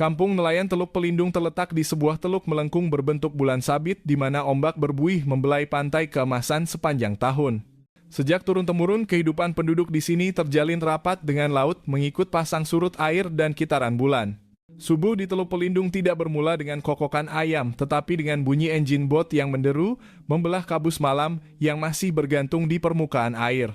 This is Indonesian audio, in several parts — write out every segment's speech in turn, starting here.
Kampung nelayan Teluk Pelindung terletak di sebuah teluk melengkung berbentuk bulan sabit di mana ombak berbuih membelai pantai keemasan sepanjang tahun. Sejak turun-temurun, kehidupan penduduk di sini terjalin rapat dengan laut mengikut pasang surut air dan kitaran bulan. Subuh di Teluk Pelindung tidak bermula dengan kokokan ayam, tetapi dengan bunyi engine boat yang menderu, membelah kabus malam yang masih bergantung di permukaan air.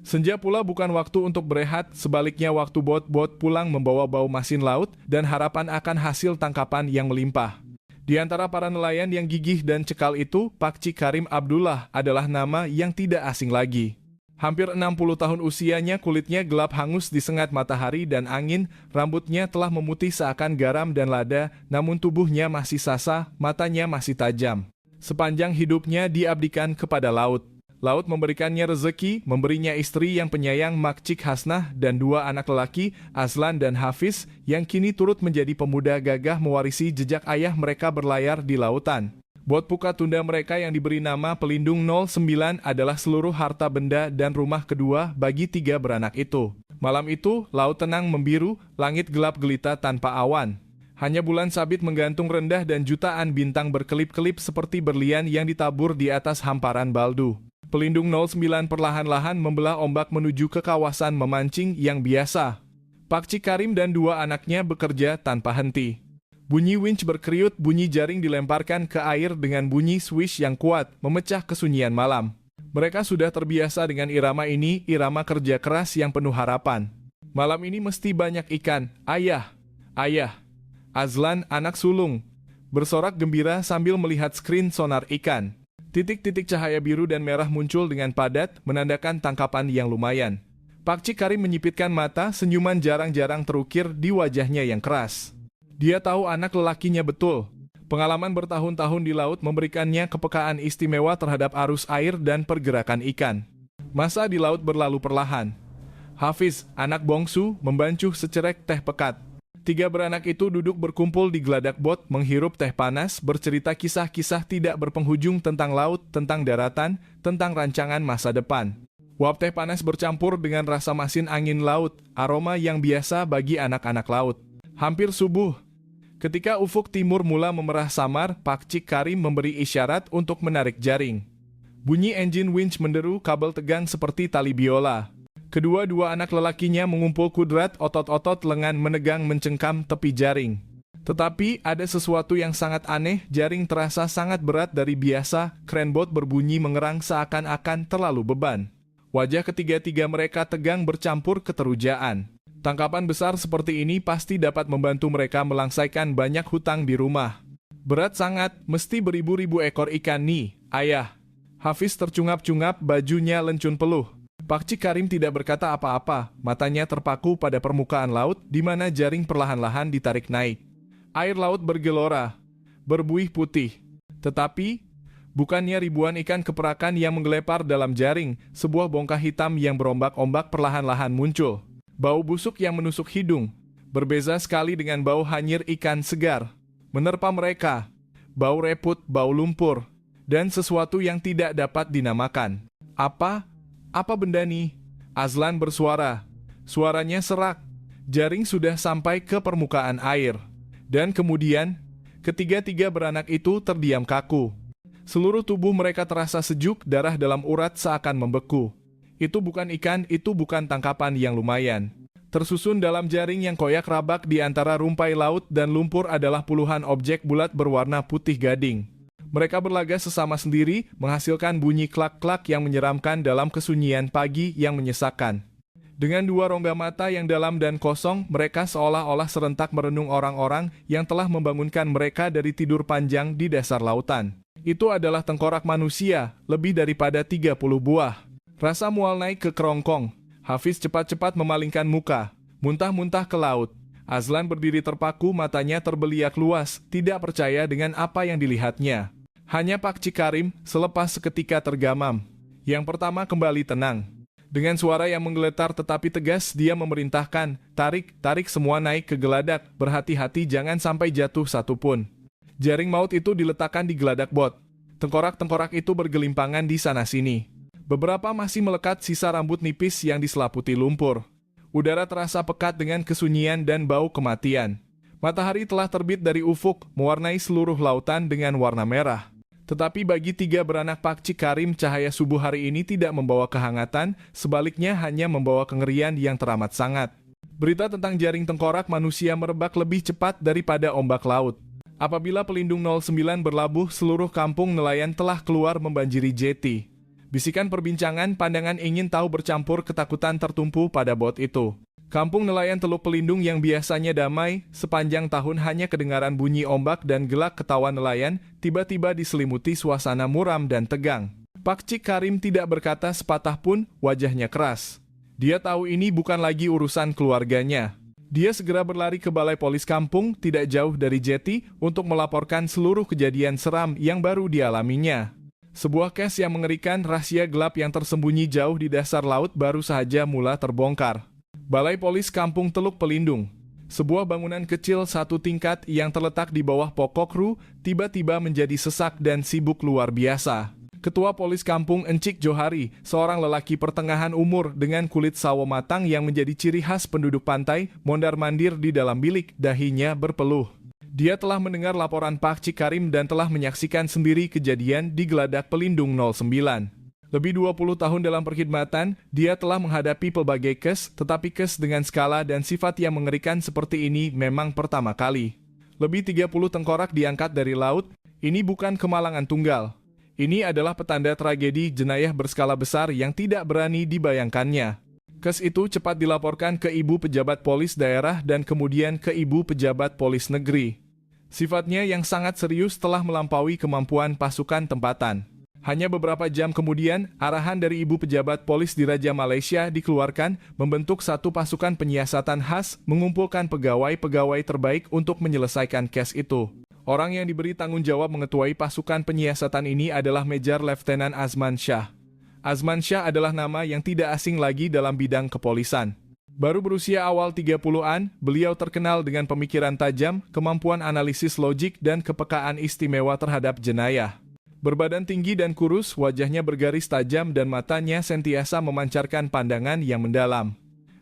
Senja pula bukan waktu untuk berehat, sebaliknya waktu bot-bot pulang membawa bau masin laut dan harapan akan hasil tangkapan yang melimpah. Di antara para nelayan yang gigih dan cekal itu, Pakcik Karim Abdullah adalah nama yang tidak asing lagi. Hampir 60 tahun usianya, kulitnya gelap hangus disengat matahari dan angin, rambutnya telah memutih seakan garam dan lada, namun tubuhnya masih sasa, matanya masih tajam. Sepanjang hidupnya diabdikan kepada laut. Laut memberikannya rezeki, memberinya istri yang penyayang Makcik Hasnah dan 2 anak lelaki, Azlan dan Hafiz, yang kini turut menjadi pemuda gagah mewarisi jejak ayah mereka berlayar di lautan. Bot puka tunda mereka yang diberi nama Pelindung 09 adalah seluruh harta benda dan rumah kedua bagi 3 beranak itu. Malam itu, laut tenang membiru, langit gelap gelita tanpa awan. Hanya bulan sabit menggantung rendah dan jutaan bintang berkelip-kelip seperti berlian yang ditabur di atas hamparan baldu. Pelindung 09 perlahan-lahan membelah ombak menuju ke kawasan memancing yang biasa. Pakcik Karim dan 2 anaknya bekerja tanpa henti. Bunyi winch berkeriut, bunyi jaring dilemparkan ke air dengan bunyi swish yang kuat, memecah kesunyian malam. Mereka sudah terbiasa dengan irama ini, irama kerja keras yang penuh harapan. Malam ini mesti banyak ikan. Ayah, ayah. Azlan, anak sulung, bersorak gembira sambil melihat skrin sonar ikan. Titik-titik cahaya biru dan merah muncul dengan padat, menandakan tangkapan yang lumayan. Pakcik Karim menyipitkan mata, senyuman jarang-jarang terukir di wajahnya yang keras. Dia tahu anak lelakinya betul. Pengalaman bertahun-tahun di laut memberikannya kepekaan istimewa terhadap arus air dan pergerakan ikan. Masa di laut berlalu perlahan. Hafiz, anak bongsu, membancuh secerek teh pekat. 3 beranak itu duduk berkumpul di geladak bot, menghirup teh panas, bercerita kisah-kisah tidak berpenghujung tentang laut, tentang daratan, tentang rancangan masa depan. Uap teh panas bercampur dengan rasa masin angin laut, aroma yang biasa bagi anak-anak laut. Hampir subuh. Ketika ufuk timur mula memerah samar, Pakcik Karim memberi isyarat untuk menarik jaring. Bunyi engine winch menderu, kabel tegang seperti tali biola. Kedua-dua anak lelakinya mengumpul kudrat, otot-otot lengan menegang mencengkam tepi jaring. Tetapi ada sesuatu yang sangat aneh, jaring terasa sangat berat dari biasa, krenbot berbunyi mengerang seakan-akan terlalu beban. Wajah ketiga-tiga mereka tegang bercampur keterujaan. Tangkapan besar seperti ini pasti dapat membantu mereka melangsaikan banyak hutang di rumah. Berat sangat, mesti beribu-ribu ekor ikan nih, ayah. Hafiz tercungap-cungap, bajunya lencun peluh. Pakcik Karim tidak berkata apa-apa, matanya terpaku pada permukaan laut di mana jaring perlahan-lahan ditarik naik. Air laut bergelora, berbuih putih. Tetapi, bukannya ribuan ikan keperakan yang menggelepar dalam jaring, sebuah bongkah hitam yang berombak-ombak perlahan-lahan muncul. Bau busuk yang menusuk hidung, berbeza sekali dengan bau hanyir ikan segar. Menerpa mereka, bau reput, bau lumpur, dan sesuatu yang tidak dapat dinamakan. Apa benda nih? Azlan bersuara. Suaranya serak. Jaring sudah sampai ke permukaan air. Dan kemudian, ketiga-tiga beranak itu terdiam kaku. Seluruh tubuh mereka terasa sejuk, darah dalam urat seakan membeku. Itu bukan ikan, itu bukan tangkapan yang lumayan. Tersusun dalam jaring yang koyak rabak di antara rumpai laut dan lumpur adalah puluhan objek bulat berwarna putih gading. Mereka berlaga sesama sendiri, menghasilkan bunyi klak-klak yang menyeramkan dalam kesunyian pagi yang menyesakkan. Dengan 2 rongga mata yang dalam dan kosong, mereka seolah-olah serentak merenung orang-orang yang telah membangunkan mereka dari tidur panjang di dasar lautan. Itu adalah tengkorak manusia, lebih daripada 30 buah. Rasa mual naik ke kerongkong. Hafiz cepat-cepat memalingkan muka, muntah-muntah ke laut. Azlan berdiri terpaku, matanya terbeliak luas, tidak percaya dengan apa yang dilihatnya. Hanya Pakcik Karim, selepas seketika tergamam. Yang pertama kembali tenang. Dengan suara yang menggeletar tetapi tegas, dia memerintahkan, tarik semua naik ke geladak, berhati-hati jangan sampai jatuh satupun. Jaring maut itu diletakkan di geladak bot. Tengkorak-tengkorak itu bergelimpangan di sana-sini. Beberapa masih melekat sisa rambut nipis yang diselaputi lumpur. Udara terasa pekat dengan kesunyian dan bau kematian. Matahari telah terbit dari ufuk, mewarnai seluruh lautan dengan warna merah. Tetapi bagi 3 beranak Pakcik Karim, cahaya subuh hari ini tidak membawa kehangatan, sebaliknya hanya membawa kengerian yang teramat sangat. Berita tentang jaring tengkorak manusia merebak lebih cepat daripada ombak laut. Apabila Pelindung 09 berlabuh, seluruh kampung nelayan telah keluar membanjiri jeti. Bisikan perbincangan, pandangan ingin tahu bercampur ketakutan tertumpu pada bot itu. Kampung nelayan Teluk Pelindung yang biasanya damai, sepanjang tahun hanya kedengaran bunyi ombak dan gelak ketawa nelayan, tiba-tiba diselimuti suasana muram dan tegang. Pakcik Karim tidak berkata sepatah pun, wajahnya keras. Dia tahu ini bukan lagi urusan keluarganya. Dia segera berlari ke balai polis kampung, tidak jauh dari jeti, untuk melaporkan seluruh kejadian seram yang baru dialaminya. Sebuah kes yang mengerikan, rahasia gelap yang tersembunyi jauh di dasar laut baru saja mula terbongkar. Balai Polis Kampung Teluk Pelindung. Sebuah bangunan kecil 1 tingkat yang terletak di bawah pokok ru, tiba-tiba menjadi sesak dan sibuk luar biasa. Ketua Polis Kampung Encik Johari, seorang lelaki pertengahan umur dengan kulit sawo matang yang menjadi ciri khas penduduk pantai, mondar-mandir di dalam bilik, dahinya berpeluh. Dia telah mendengar laporan Pakcik Karim dan telah menyaksikan sendiri kejadian di Geladak Pelindung 09. Lebih 20 tahun dalam perkhidmatan, dia telah menghadapi pelbagai kes, tetapi kes dengan skala dan sifat yang mengerikan seperti ini memang pertama kali. Lebih 30 tengkorak diangkat dari laut, ini bukan kemalangan tunggal. Ini adalah petanda tragedi jenayah berskala besar yang tidak berani dibayangkannya. Kes itu cepat dilaporkan ke Ibu Pejabat Polis Daerah dan kemudian ke Ibu Pejabat Polis Negeri. Sifatnya yang sangat serius telah melampaui kemampuan pasukan tempatan. Hanya beberapa jam kemudian, arahan dari Ibu Pejabat Polis di Raja Malaysia dikeluarkan membentuk satu pasukan penyiasatan khas mengumpulkan pegawai-pegawai terbaik untuk menyelesaikan kes itu. Orang yang diberi tanggung jawab mengetuai pasukan penyiasatan ini adalah Major Letnan Azman Shah. Azman Shah adalah nama yang tidak asing lagi dalam bidang kepolisan. Baru berusia awal 30-an, beliau terkenal dengan pemikiran tajam, kemampuan analisis logik dan kepekaan istimewa terhadap jenayah. Berbadan tinggi dan kurus, wajahnya bergaris tajam dan matanya sentiasa memancarkan pandangan yang mendalam.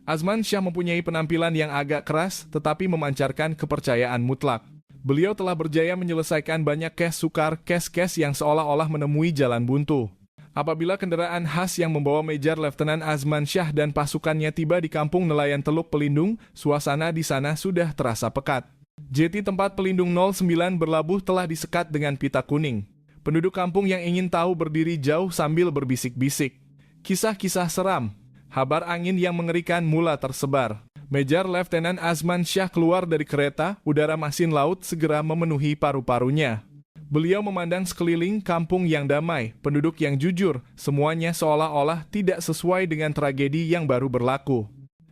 Azman Shah mempunyai penampilan yang agak keras, tetapi memancarkan kepercayaan mutlak. Beliau telah berjaya menyelesaikan banyak kes sukar, kes-kes yang seolah-olah menemui jalan buntu. Apabila kendaraan khas yang membawa Major Letnan Azman Shah dan pasukannya tiba di kampung nelayan Teluk Pelindung, suasana di sana sudah terasa pekat. Jeti tempat Pelindung 09 berlabuh telah disekat dengan pita kuning. Penduduk kampung yang ingin tahu berdiri jauh sambil berbisik-bisik. Kisah-kisah seram, habar angin yang mengerikan mula tersebar. Major Letnan Azman Shah keluar dari kereta, udara masin laut segera memenuhi paru-parunya. Beliau memandang sekeliling kampung yang damai, penduduk yang jujur, semuanya seolah-olah tidak sesuai dengan tragedi yang baru berlaku.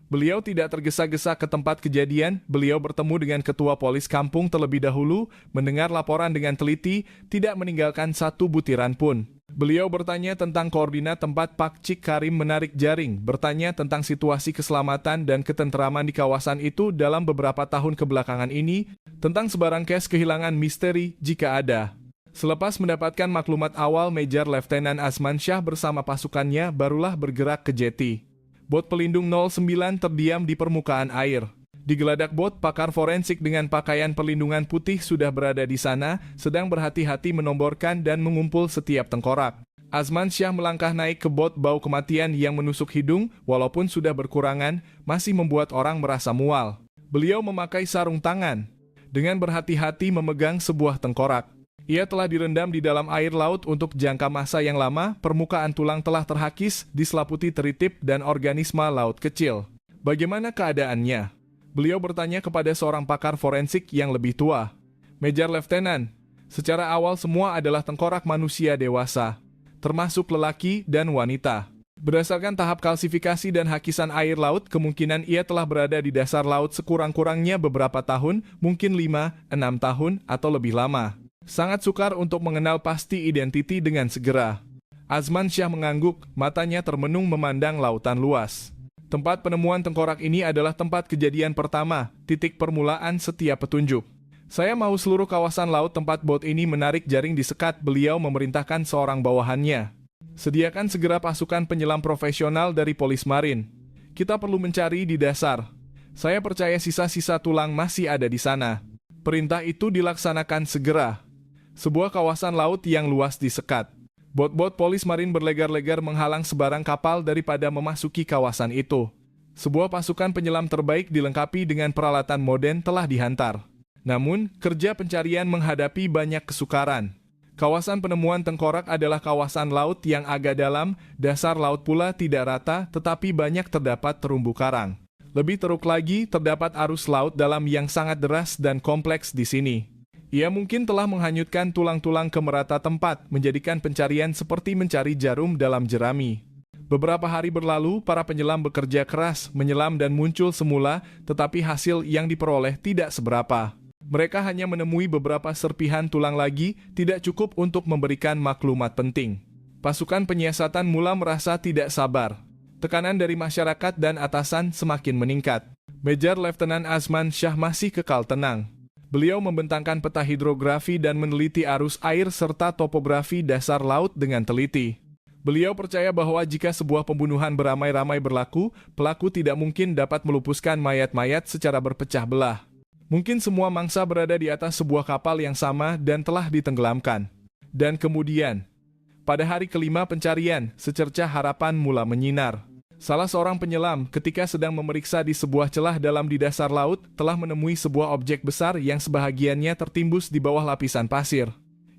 Beliau tidak tergesa-gesa ke tempat kejadian, beliau bertemu dengan ketua polis kampung terlebih dahulu, mendengar laporan dengan teliti, tidak meninggalkan satu butiran pun. Beliau bertanya tentang koordinat tempat Pakcik Karim menarik jaring, bertanya tentang situasi keselamatan dan ketenteraman di kawasan itu dalam beberapa tahun kebelakangan ini, tentang sebarang kes kehilangan misteri jika ada. Selepas mendapatkan maklumat awal, Major Letnan Azman Shah bersama pasukannya barulah bergerak ke jeti. Bot Pelindung 09 terdiam di permukaan air. Di geladak bot, pakar forensik dengan pakaian perlindungan putih sudah berada di sana, sedang berhati-hati menomborkan dan mengumpul setiap tengkorak. Azman Shah melangkah naik ke bot, bau kematian yang menusuk hidung, walaupun sudah berkurangan, masih membuat orang merasa mual. Beliau memakai sarung tangan. Dengan berhati-hati memegang sebuah tengkorak. Ia telah direndam di dalam air laut untuk jangka masa yang lama, permukaan tulang telah terhakis, diselaputi teritip dan organisme laut kecil. Bagaimana keadaannya? Beliau bertanya kepada seorang pakar forensik yang lebih tua. Major Letnan, secara awal semua adalah tengkorak manusia dewasa, termasuk lelaki dan wanita. Berdasarkan tahap kalsifikasi dan hakisan air laut, kemungkinan ia telah berada di dasar laut sekurang-kurangnya beberapa tahun, mungkin 5-6 tahun atau lebih lama. Sangat sukar untuk mengenal pasti identiti dengan segera. Azman Shah mengangguk, matanya termenung memandang lautan luas. Tempat penemuan tengkorak ini adalah tempat kejadian pertama, titik permulaan setiap petunjuk. Saya mau seluruh kawasan laut tempat bot ini menarik jaring disekat, beliau memerintahkan seorang bawahannya. Sediakan segera pasukan penyelam profesional dari polis marin. Kita perlu mencari di dasar. Saya percaya sisa-sisa tulang masih ada di sana. Perintah itu dilaksanakan segera. Sebuah kawasan laut yang luas disekat. Bot-bot polis marin berlegar-legar menghalang sebarang kapal daripada memasuki kawasan itu. Sebuah pasukan penyelam terbaik dilengkapi dengan peralatan modern telah dihantar. Namun, kerja pencarian menghadapi banyak kesukaran. Kawasan penemuan tengkorak adalah kawasan laut yang agak dalam, dasar laut pula tidak rata, tetapi banyak terdapat terumbu karang. Lebih teruk lagi, terdapat arus laut dalam yang sangat deras dan kompleks di sini. Ia mungkin telah menghanyutkan tulang-tulang ke merata tempat, menjadikan pencarian seperti mencari jarum dalam jerami. Beberapa hari berlalu, para penyelam bekerja keras, menyelam dan muncul semula, tetapi hasil yang diperoleh tidak seberapa. Mereka hanya menemui beberapa serpihan tulang lagi, tidak cukup untuk memberikan maklumat penting. Pasukan penyiasatan mula merasa tidak sabar. Tekanan dari masyarakat dan atasan semakin meningkat. Major Letnan Azman Shah masih kekal tenang. Beliau membentangkan peta hidrografi dan meneliti arus air serta topografi dasar laut dengan teliti. Beliau percaya bahwa jika sebuah pembunuhan beramai-ramai berlaku, pelaku tidak mungkin dapat melupuskan mayat-mayat secara berpecah belah. Mungkin semua mangsa berada di atas sebuah kapal yang sama dan telah ditenggelamkan. Dan kemudian, pada hari kelima pencarian, secercah harapan mula menyinar. Salah seorang penyelam ketika sedang memeriksa di sebuah celah dalam di dasar laut telah menemui sebuah objek besar yang sebahagiannya tertimbus di bawah lapisan pasir.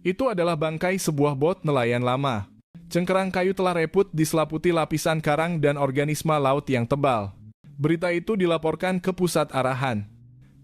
Itu adalah bangkai sebuah bot nelayan lama. Cengkerang kayu telah reput diselaputi lapisan karang dan organisme laut yang tebal. Berita itu dilaporkan ke pusat arahan.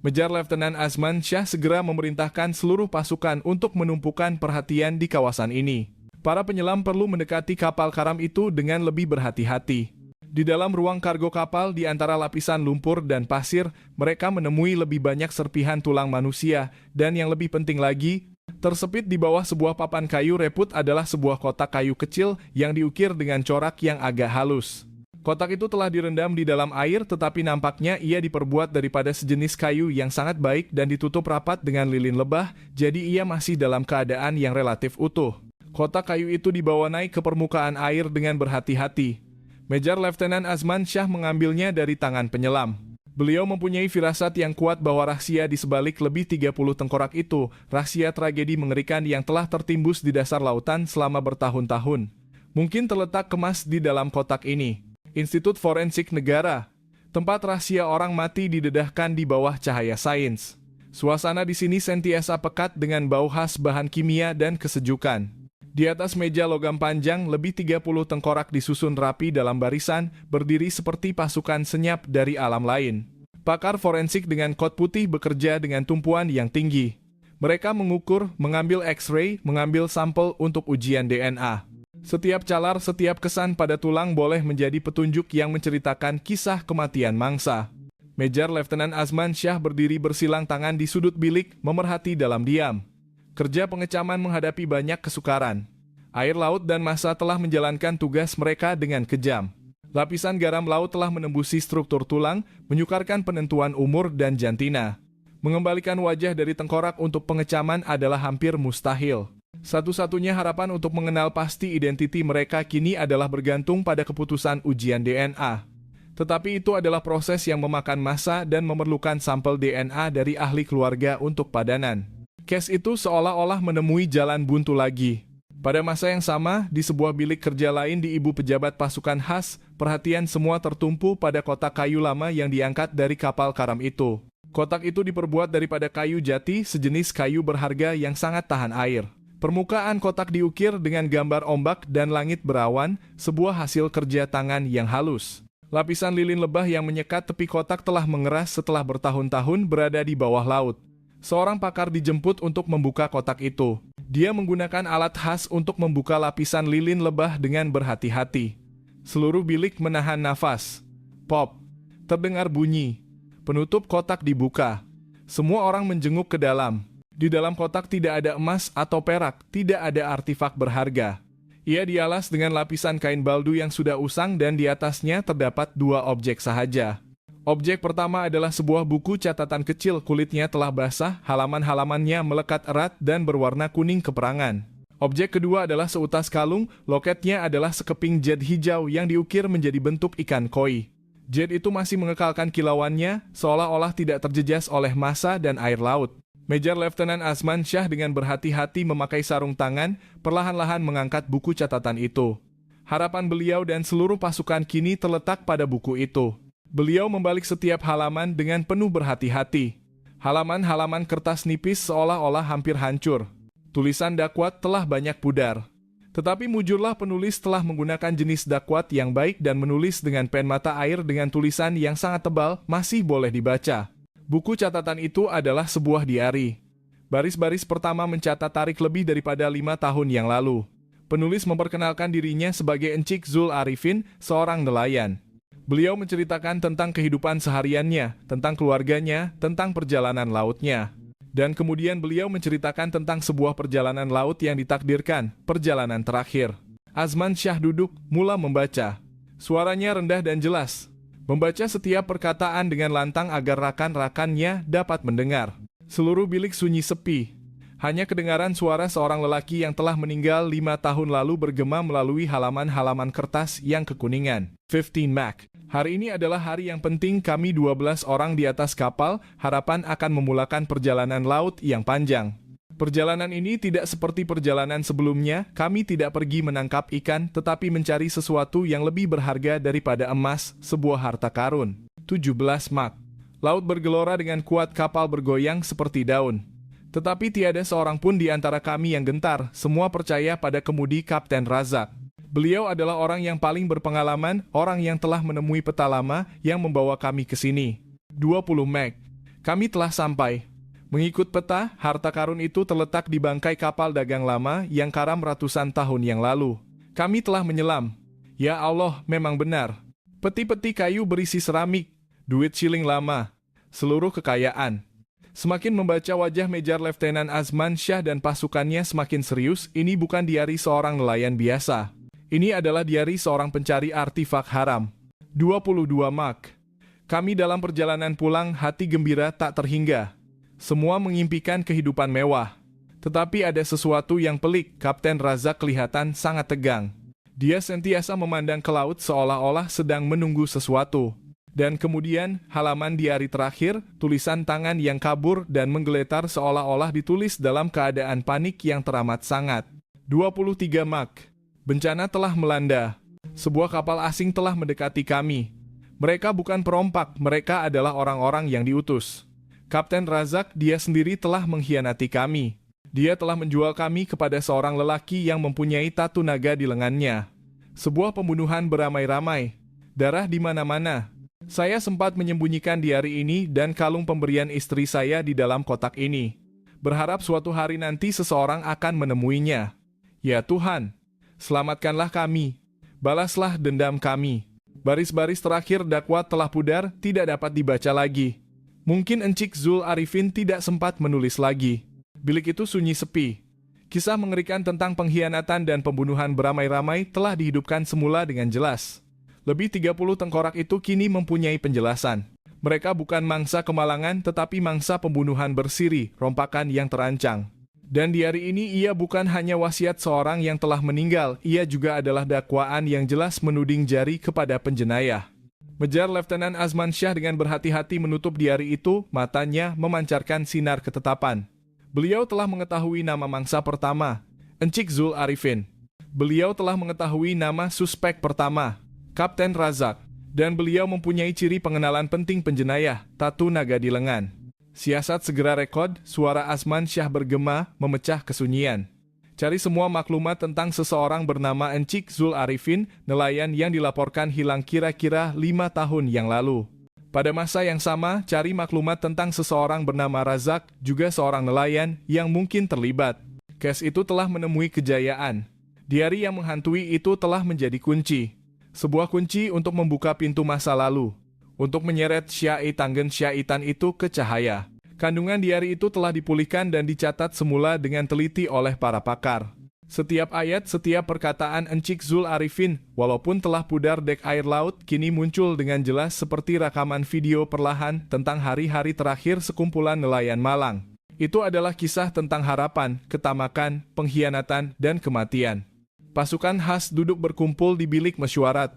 Major Letnan Azman Shah segera memerintahkan seluruh pasukan untuk menumpukan perhatian di kawasan ini. Para penyelam perlu mendekati kapal karam itu dengan lebih berhati-hati. Di dalam ruang kargo kapal di antara lapisan lumpur dan pasir, mereka menemui lebih banyak serpihan tulang manusia, dan yang lebih penting lagi, tersepit di bawah sebuah papan kayu reput adalah sebuah kotak kayu kecil yang diukir dengan corak yang agak halus. Kotak itu telah direndam di dalam air, tetapi nampaknya ia diperbuat daripada sejenis kayu yang sangat baik dan ditutup rapat dengan lilin lebah, jadi ia masih dalam keadaan yang relatif utuh. Kotak kayu itu dibawa naik ke permukaan air dengan berhati-hati. Major Letnan Azman Shah mengambilnya dari tangan penyelam. Beliau mempunyai firasat yang kuat bahwa rahasia di sebalik lebih 30 tengkorak itu, rahasia tragedi mengerikan yang telah tertimbus di dasar lautan selama bertahun-tahun. Mungkin terletak kemas di dalam kotak ini. Institut Forensik Negara, tempat rahasia orang mati didedahkan di bawah cahaya sains. Suasana di sini sentiasa pekat dengan bau khas bahan kimia dan kesejukan. Di atas meja logam panjang, lebih 30 tengkorak disusun rapi dalam barisan, berdiri seperti pasukan senyap dari alam lain. Pakar forensik dengan kot putih bekerja dengan tumpuan yang tinggi. Mereka mengukur, mengambil X-ray, mengambil sampel untuk ujian DNA. Setiap calar, setiap kesan pada tulang boleh menjadi petunjuk yang menceritakan kisah kematian mangsa. Major Letnan Azman Shah berdiri bersilang tangan di sudut bilik, memerhati dalam diam. Kerja pengecaman menghadapi banyak kesukaran. Air laut dan massa telah menjalankan tugas mereka dengan kejam. Lapisan garam laut telah menembusi struktur tulang, menyukarkan penentuan umur dan jantina. Mengembalikan wajah dari tengkorak untuk pengecaman adalah hampir mustahil. Satu-satunya harapan untuk mengenal pasti identiti mereka kini adalah bergantung pada keputusan ujian DNA. Tetapi itu adalah proses yang memakan masa dan memerlukan sampel DNA dari ahli keluarga untuk padanan. Case itu seolah-olah menemui jalan buntu lagi. Pada masa yang sama, di sebuah bilik kerja lain di ibu pejabat pasukan khas, perhatian semua tertumpu pada kotak kayu lama yang diangkat dari kapal karam itu. Kotak itu diperbuat daripada kayu jati, sejenis kayu berharga yang sangat tahan air. Permukaan kotak diukir dengan gambar ombak dan langit berawan, sebuah hasil kerja tangan yang halus. Lapisan lilin lebah yang menyekat tepi kotak telah mengeras setelah bertahun-tahun berada di bawah laut. Seorang pakar dijemput untuk membuka kotak itu. Dia menggunakan alat khas untuk membuka lapisan lilin lebah dengan berhati-hati. Seluruh bilik menahan nafas. Pop. Terdengar bunyi. Penutup kotak dibuka. Semua orang menjenguk ke dalam. Di dalam kotak tidak ada emas atau perak, tidak ada artefak berharga. Ia dialas dengan lapisan kain baldu yang sudah usang dan di atasnya terdapat dua objek sahaja. Objek pertama adalah sebuah buku catatan kecil, kulitnya telah basah, halaman-halamannya melekat erat dan berwarna kuning keperangan. Objek kedua adalah seutas kalung, loketnya adalah sekeping jad hijau yang diukir menjadi bentuk ikan koi. Jet itu masih mengekalkan kilauannya, seolah-olah tidak terjejas oleh massa dan air laut. Major Letnan Azman Shah dengan berhati-hati memakai sarung tangan, perlahan-lahan mengangkat buku catatan itu. Harapan beliau dan seluruh pasukan kini terletak pada buku itu. Beliau membalik setiap halaman dengan penuh berhati-hati. Halaman-halaman kertas nipis seolah-olah hampir hancur. Tulisan dakwat telah banyak pudar. Tetapi mujurlah penulis telah menggunakan jenis dakwat yang baik dan menulis dengan pen mata air dengan tulisan yang sangat tebal masih boleh dibaca. Buku catatan itu adalah sebuah diari. Baris-baris pertama mencatat tarikh lebih daripada 5 tahun yang lalu. Penulis memperkenalkan dirinya sebagai Encik Zul Arifin, seorang nelayan. Beliau menceritakan tentang kehidupan sehariannya, tentang keluarganya, tentang perjalanan lautnya. Dan kemudian beliau menceritakan tentang sebuah perjalanan laut yang ditakdirkan, perjalanan terakhir. Azman Shah duduk, mula membaca. Suaranya rendah dan jelas. Membaca setiap perkataan dengan lantang agar rakan-rakannya dapat mendengar. Seluruh bilik sunyi sepi. Hanya kedengaran suara seorang lelaki yang telah meninggal 5 tahun lalu bergema melalui halaman-halaman kertas yang kekuningan. 15 Mac. Hari ini adalah hari yang penting, kami 12 orang di atas kapal, harapan akan memulakan perjalanan laut yang panjang. Perjalanan ini tidak seperti perjalanan sebelumnya, kami tidak pergi menangkap ikan, tetapi mencari sesuatu yang lebih berharga daripada emas, sebuah harta karun. 17 Mac. Laut bergelora dengan kuat, kapal bergoyang seperti daun. Tetapi tiada seorang pun di antara kami yang gentar, semua percaya pada kemudi Kapten Razak. Beliau adalah orang yang paling berpengalaman, orang yang telah menemui peta lama yang membawa kami ke sini. 20 Mac. Kami telah sampai. Mengikut peta, harta karun itu terletak di bangkai kapal dagang lama yang karam ratusan tahun yang lalu. Kami telah menyelam. Ya Allah, memang benar. Peti-peti kayu berisi seramik, duit shilling lama, seluruh kekayaan. Semakin membaca wajah Major Letnan Azman Shah dan pasukannya semakin serius, ini bukan diari seorang nelayan biasa. Ini adalah diari seorang pencari artifak haram. 22 Mac. Kami dalam perjalanan pulang, hati gembira tak terhingga. Semua mengimpikan kehidupan mewah. Tetapi ada sesuatu yang pelik, Kapten Razak kelihatan sangat tegang. Dia sentiasa memandang ke laut seolah-olah sedang menunggu sesuatu. Dan kemudian, halaman diari terakhir, tulisan tangan yang kabur dan menggeletar seolah-olah ditulis dalam keadaan panik yang teramat sangat. 23 Mac. Bencana telah melanda. Sebuah kapal asing telah mendekati kami. Mereka bukan perompak, mereka adalah orang-orang yang diutus. Kapten Razak, dia sendiri telah mengkhianati kami. Dia telah menjual kami kepada seorang lelaki yang mempunyai tatu naga di lengannya. Sebuah pembunuhan beramai-ramai. Darah di mana-mana. Saya sempat menyembunyikan diari ini dan kalung pemberian istri saya di dalam kotak ini. Berharap suatu hari nanti seseorang akan menemuinya. Ya Tuhan, selamatkanlah kami. Balaslah dendam kami. Baris-baris terakhir dakwat telah pudar, tidak dapat dibaca lagi. Mungkin Encik Zul Arifin tidak sempat menulis lagi. Bilik itu sunyi sepi. Kisah mengerikan tentang pengkhianatan dan pembunuhan beramai-ramai telah dihidupkan semula dengan jelas. Lebih 30 tengkorak itu kini mempunyai penjelasan. Mereka bukan mangsa kemalangan tetapi mangsa pembunuhan bersiri, rompakan yang terancang. Dan di hari ini ia bukan hanya wasiat seorang yang telah meninggal, ia juga adalah dakwaan yang jelas menuding jari kepada penjenayah. Major Letnan Azman Shah dengan berhati-hati menutup diari itu, matanya memancarkan sinar ketetapan. Beliau telah mengetahui nama mangsa pertama, Encik Zul Arifin. Beliau telah mengetahui nama suspek pertama, Kapten Razak. Dan beliau mempunyai ciri pengenalan penting penjenayah, tatu naga di lengan. Siasat segera rekod, suara Azman Shah bergema, memecah kesunyian. Cari semua maklumat tentang seseorang bernama Encik Zul Arifin, nelayan yang dilaporkan hilang kira-kira 5 tahun yang lalu. Pada masa yang sama, cari maklumat tentang seseorang bernama Razak, juga seorang nelayan yang mungkin terlibat. Kes itu telah menemui kejayaan. Diari yang menghantui itu telah menjadi kunci. Sebuah kunci untuk membuka pintu masa lalu. Untuk menyeret syaitan itu ke cahaya. Kandungan diari itu telah dipulihkan dan dicatat semula dengan teliti oleh para pakar. Setiap ayat, setiap perkataan Encik Zul Arifin, walaupun telah pudar dek air laut, kini muncul dengan jelas seperti rekaman video perlahan tentang hari-hari terakhir sekumpulan nelayan Malang. Itu adalah kisah tentang harapan, ketamakan, pengkhianatan, dan kematian. Pasukan khas duduk berkumpul di bilik mesyuarat.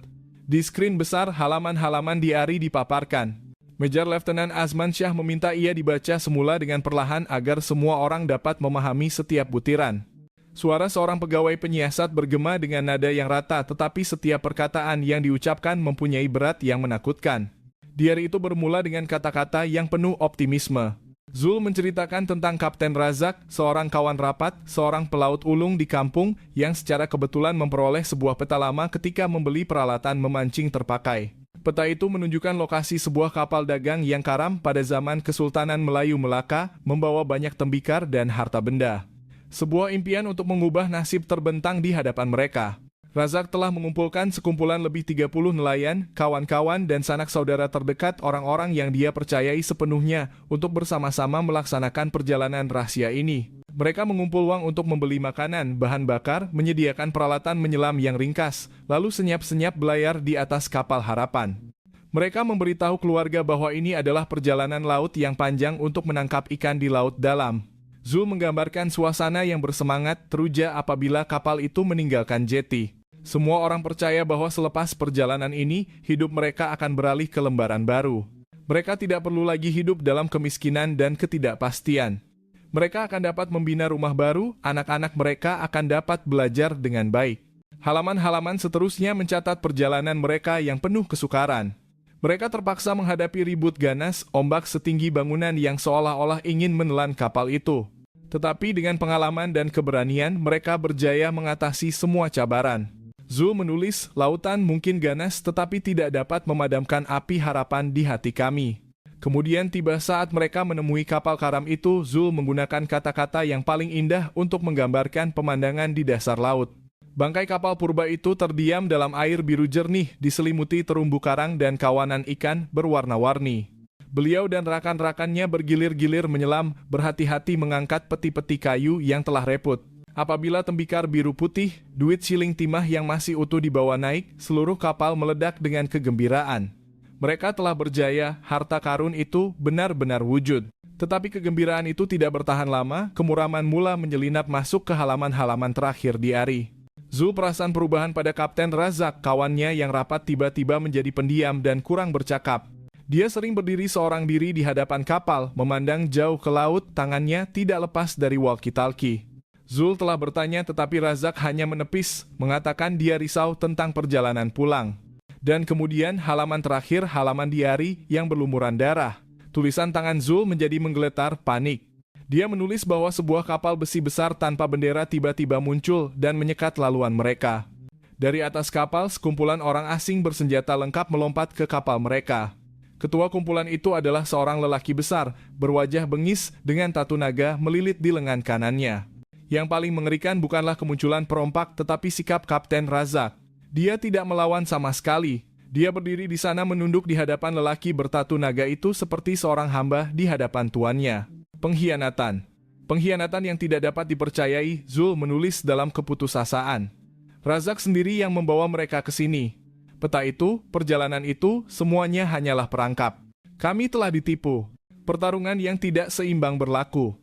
Di skrin besar, halaman-halaman diari dipaparkan. Major Letnan Azman Shah meminta ia dibaca semula dengan perlahan agar semua orang dapat memahami setiap butiran. Suara seorang pegawai penyiasat bergema dengan nada yang rata, tetapi setiap perkataan yang diucapkan mempunyai berat yang menakutkan. Diari itu bermula dengan kata-kata yang penuh optimisme. Zul menceritakan tentang Kapten Razak, seorang kawan rapat, seorang pelaut ulung di kampung yang secara kebetulan memperoleh sebuah peta lama ketika membeli peralatan memancing terpakai. Peta itu menunjukkan lokasi sebuah kapal dagang yang karam pada zaman Kesultanan Melayu Melaka, membawa banyak tembikar dan harta benda. Sebuah impian untuk mengubah nasib terbentang di hadapan mereka. Razak telah mengumpulkan sekumpulan lebih 30 nelayan, kawan-kawan dan sanak saudara terdekat, orang-orang yang dia percayai sepenuhnya untuk bersama-sama melaksanakan perjalanan rahasia ini. Mereka mengumpul uang untuk membeli makanan, bahan bakar, menyediakan peralatan menyelam yang ringkas, lalu senyap-senyap belayar di atas kapal harapan. Mereka memberitahu keluarga bahwa ini adalah perjalanan laut yang panjang untuk menangkap ikan di laut dalam. Zul menggambarkan suasana yang bersemangat, teruja apabila kapal itu meninggalkan jeti. Semua orang percaya bahwa selepas perjalanan ini, hidup mereka akan beralih ke lembaran baru. Mereka tidak perlu lagi hidup dalam kemiskinan dan ketidakpastian. Mereka akan dapat membina rumah baru, anak-anak mereka akan dapat belajar dengan baik. Halaman-halaman seterusnya mencatat perjalanan mereka yang penuh kesukaran. Mereka terpaksa menghadapi ribut ganas, ombak setinggi bangunan yang seolah-olah ingin menelan kapal itu. Tetapi dengan pengalaman dan keberanian, mereka berjaya mengatasi semua cabaran. Zul menulis, lautan mungkin ganas tetapi tidak dapat memadamkan api harapan di hati kami. Kemudian tiba saat mereka menemui kapal karam itu, Zul menggunakan kata-kata yang paling indah untuk menggambarkan pemandangan di dasar laut. Bangkai kapal purba itu terdiam dalam air biru jernih, diselimuti terumbu karang dan kawanan ikan berwarna-warni. Beliau dan rakan-rakannya bergilir-gilir menyelam, berhati-hati mengangkat peti-peti kayu yang telah reput. Apabila tembikar biru putih, duit siling timah yang masih utuh dibawa naik, seluruh kapal meledak dengan kegembiraan. Mereka telah berjaya, harta karun itu benar-benar wujud. Tetapi kegembiraan itu tidak bertahan lama, kemuraman mula menyelinap masuk ke halaman-halaman terakhir diari. Zul perasan perubahan pada Kapten Razak, kawannya yang rapat tiba-tiba menjadi pendiam dan kurang bercakap. Dia sering berdiri seorang diri di hadapan kapal, memandang jauh ke laut, tangannya tidak lepas dari walkie-talkie. Zul telah bertanya tetapi Razak hanya menepis, mengatakan dia risau tentang perjalanan pulang. Dan kemudian halaman terakhir, halaman diari yang berlumuran darah. Tulisan tangan Zul menjadi menggeletar, panik. Dia menulis bahwa sebuah kapal besi besar tanpa bendera tiba-tiba muncul dan menyekat laluan mereka. Dari atas kapal, sekumpulan orang asing bersenjata lengkap melompat ke kapal mereka. Ketua kumpulan itu adalah seorang lelaki besar, berwajah bengis dengan tatu naga melilit di lengan kanannya. Yang paling mengerikan bukanlah kemunculan perompak tetapi sikap Kapten Razak. Dia tidak melawan sama sekali. Dia berdiri di sana menunduk di hadapan lelaki bertatu naga itu seperti seorang hamba di hadapan tuannya. Pengkhianatan. Pengkhianatan yang tidak dapat dipercayai, Zul menulis dalam keputusasaan. Razak sendiri yang membawa mereka ke sini. Peta itu, perjalanan itu, semuanya hanyalah perangkap. Kami telah ditipu. Pertarungan yang tidak seimbang berlaku.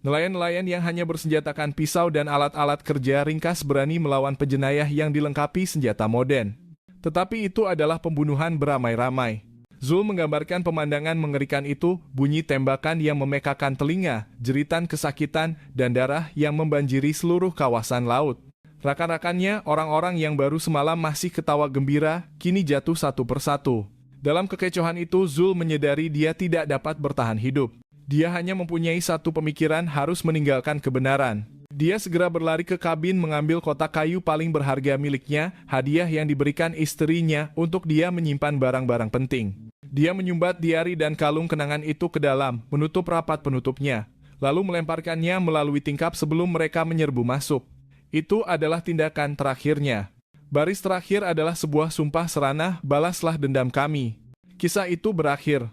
Nelayan-nelayan yang hanya bersenjatakan pisau dan alat-alat kerja ringkas berani melawan penjenayah yang dilengkapi senjata modern. Tetapi itu adalah pembunuhan beramai-ramai. Zul menggambarkan pemandangan mengerikan itu, bunyi tembakan yang memekakan telinga, jeritan kesakitan, dan darah yang membanjiri seluruh kawasan laut. Rakan-rakannya, orang-orang yang baru semalam masih ketawa gembira, kini jatuh satu persatu. Dalam kekecohan itu, Zul menyadari dia tidak dapat bertahan hidup. Dia hanya mempunyai satu pemikiran, harus meninggalkan kebenaran. Dia segera berlari ke kabin mengambil kotak kayu paling berharga miliknya, hadiah yang diberikan istrinya untuk dia menyimpan barang-barang penting. Dia menyumbat diari dan kalung kenangan itu ke dalam, menutup rapat penutupnya, lalu melemparkannya melalui tingkap sebelum mereka menyerbu masuk. Itu adalah tindakan terakhirnya. Baris terakhir adalah sebuah sumpah seranah, balaslah dendam kami. Kisah itu berakhir.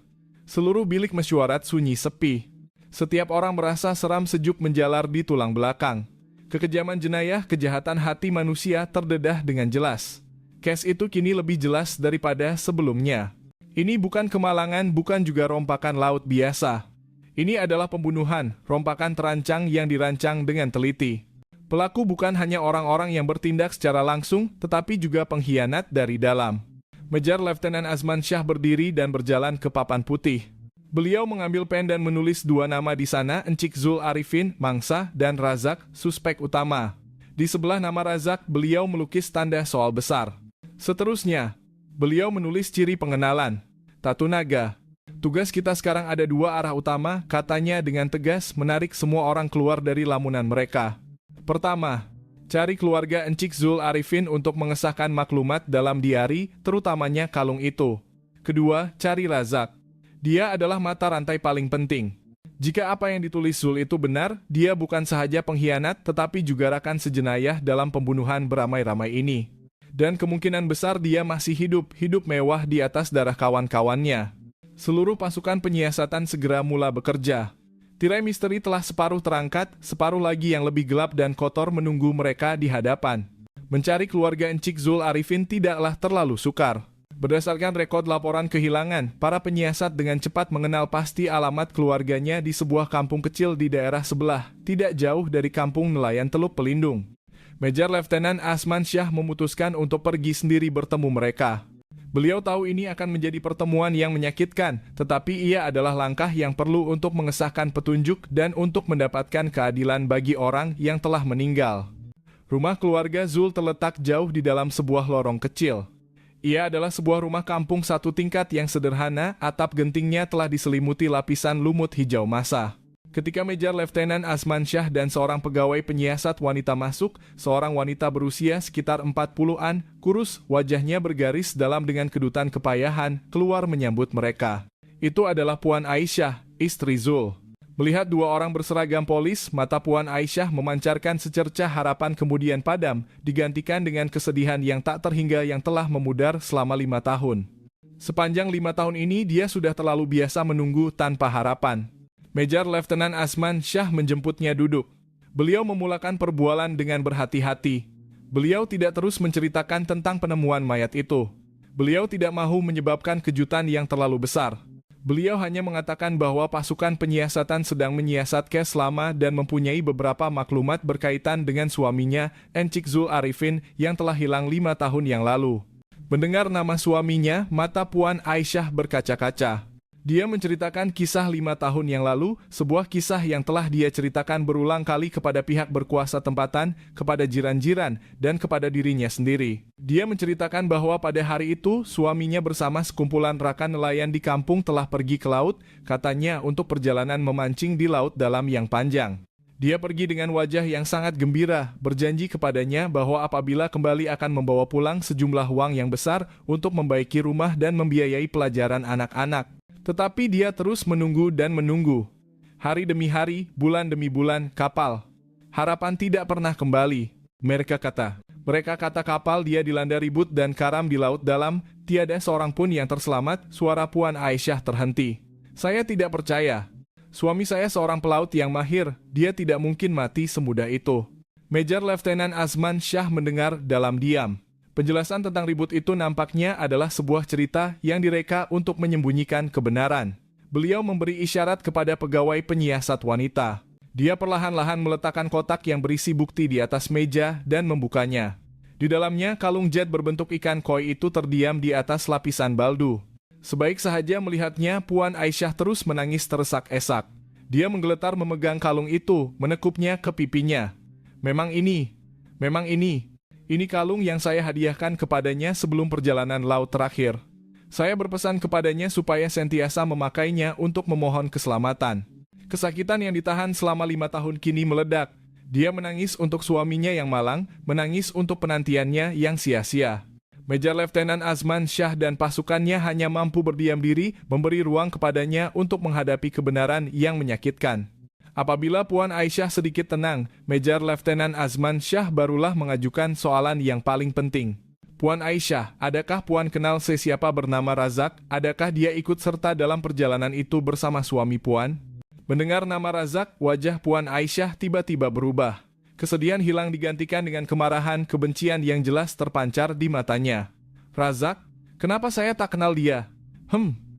Seluruh bilik mesyuarat sunyi sepi. Setiap orang merasa seram sejuk menjalar di tulang belakang. Kekejaman jenayah, kejahatan hati manusia terdedah dengan jelas. Case itu kini lebih jelas daripada sebelumnya. Ini bukan kemalangan, bukan juga rompakan laut biasa. Ini adalah pembunuhan, rompakan terancang yang dirancang dengan teliti. Pelaku bukan hanya orang-orang yang bertindak secara langsung, tetapi juga pengkhianat dari dalam. Major Letnan Azman Shah berdiri dan berjalan ke papan putih. Beliau mengambil pen dan menulis dua nama di sana, Encik Zul Arifin, Mangsa, dan Razak, suspek utama. Di sebelah nama Razak, beliau melukis tanda soal besar. Seterusnya, beliau menulis ciri pengenalan. Tatu naga. Tugas kita sekarang ada dua arah utama, katanya dengan tegas menarik semua orang keluar dari lamunan mereka. Pertama, cari keluarga Encik Zul Arifin untuk mengesahkan maklumat dalam diari, terutamanya kalung itu. Kedua, cari Razak. Dia adalah mata rantai paling penting. Jika apa yang ditulis Zul itu benar, dia bukan sahaja pengkhianat tetapi juga rakan sejenayah dalam pembunuhan beramai-ramai ini. Dan kemungkinan besar dia masih hidup mewah di atas darah kawan-kawannya. Seluruh pasukan penyiasatan segera mula bekerja. Tirai misteri telah separuh terangkat, separuh lagi yang lebih gelap dan kotor menunggu mereka di hadapan. Mencari keluarga Encik Zul Arifin tidaklah terlalu sukar. Berdasarkan rekod laporan kehilangan, para penyiasat dengan cepat mengenal pasti alamat keluarganya di sebuah kampung kecil di daerah sebelah, tidak jauh dari kampung nelayan Teluk Pelindung. Major Letnan Azman Shah memutuskan untuk pergi sendiri bertemu mereka. Beliau tahu ini akan menjadi pertemuan yang menyakitkan, tetapi ia adalah langkah yang perlu untuk mengesahkan petunjuk dan untuk mendapatkan keadilan bagi orang yang telah meninggal. Rumah keluarga Zul terletak jauh di dalam sebuah lorong kecil. Ia adalah sebuah rumah kampung satu tingkat yang sederhana, atap gentingnya telah diselimuti lapisan lumut hijau masa. Ketika Major Letnan Azman Shah dan seorang pegawai penyiasat wanita masuk, seorang wanita berusia sekitar 40-an, kurus, wajahnya bergaris dalam dengan kedutan kepayahan, keluar menyambut mereka. Itu adalah Puan Aisyah, istri Zul. Melihat dua orang berseragam polis, mata Puan Aisyah memancarkan secercah harapan kemudian padam, digantikan dengan kesedihan yang tak terhingga yang telah memudar selama 5 tahun. Sepanjang 5 tahun ini dia sudah terlalu biasa menunggu tanpa harapan. Major Letnan Azman Shah menjemputnya duduk. Beliau memulakan perbualan dengan berhati-hati. Beliau tidak terus menceritakan tentang penemuan mayat itu. Beliau tidak mahu menyebabkan kejutan yang terlalu besar. Beliau hanya mengatakan bahwa pasukan penyiasatan sedang menyiasat kes lama dan mempunyai beberapa maklumat berkaitan dengan suaminya, Encik Zul Arifin, yang telah hilang 5 tahun yang lalu. Mendengar nama suaminya, mata Puan Aisyah berkaca-kaca. Dia menceritakan kisah 5 tahun yang lalu, sebuah kisah yang telah dia ceritakan berulang kali kepada pihak berkuasa tempatan, kepada jiran-jiran, dan kepada dirinya sendiri. Dia menceritakan bahwa pada hari itu, suaminya bersama sekumpulan rakan nelayan di kampung telah pergi ke laut, katanya untuk perjalanan memancing di laut dalam yang panjang. Dia pergi dengan wajah yang sangat gembira, berjanji kepadanya bahwa apabila kembali akan membawa pulang sejumlah uang yang besar untuk membaiki rumah dan membiayai pelajaran anak-anak. Tetapi dia terus menunggu dan menunggu. Hari demi hari, bulan demi bulan, kapal. Harapan tidak pernah kembali. Mereka kata kapal dia dilanda ribut dan karam di laut dalam, tiada seorang pun yang terselamat, suara Puan Aisyah terhenti. Saya tidak percaya. Suami saya seorang pelaut yang mahir, dia tidak mungkin mati semudah itu. Major Letnan Azman Shah mendengar dalam diam. Penjelasan tentang ribut itu nampaknya adalah sebuah cerita yang direka untuk menyembunyikan kebenaran. Beliau memberi isyarat kepada pegawai penyiasat wanita. Dia perlahan-lahan meletakkan kotak yang berisi bukti di atas meja dan membukanya. Di dalamnya, kalung jet berbentuk ikan koi itu terdiam di atas lapisan baldu. Sebaik sahaja melihatnya, Puan Aisyah terus menangis teresak-esak. Dia menggeletar memegang kalung itu, menekupnya ke pipinya. Memang ini. Ini kalung yang saya hadiahkan kepadanya sebelum perjalanan laut terakhir. Saya berpesan kepadanya supaya sentiasa memakainya untuk memohon keselamatan. Kesakitan yang ditahan selama 5 tahun kini meledak. Dia menangis untuk suaminya yang malang, menangis untuk penantiannya yang sia-sia. Major Letnan Azman Shah dan pasukannya hanya mampu berdiam diri, memberi ruang kepadanya untuk menghadapi kebenaran yang menyakitkan. Apabila Puan Aisyah sedikit tenang, Major Letnan Azman Shah barulah mengajukan soalan yang paling penting. Puan Aisyah, adakah Puan kenal sesiapa bernama Razak? Adakah dia ikut serta dalam perjalanan itu bersama suami Puan? Mendengar nama Razak, wajah Puan Aisyah tiba-tiba berubah. Kesedihan hilang digantikan dengan kemarahan, kebencian yang jelas terpancar di matanya. Razak? Kenapa saya tak kenal dia?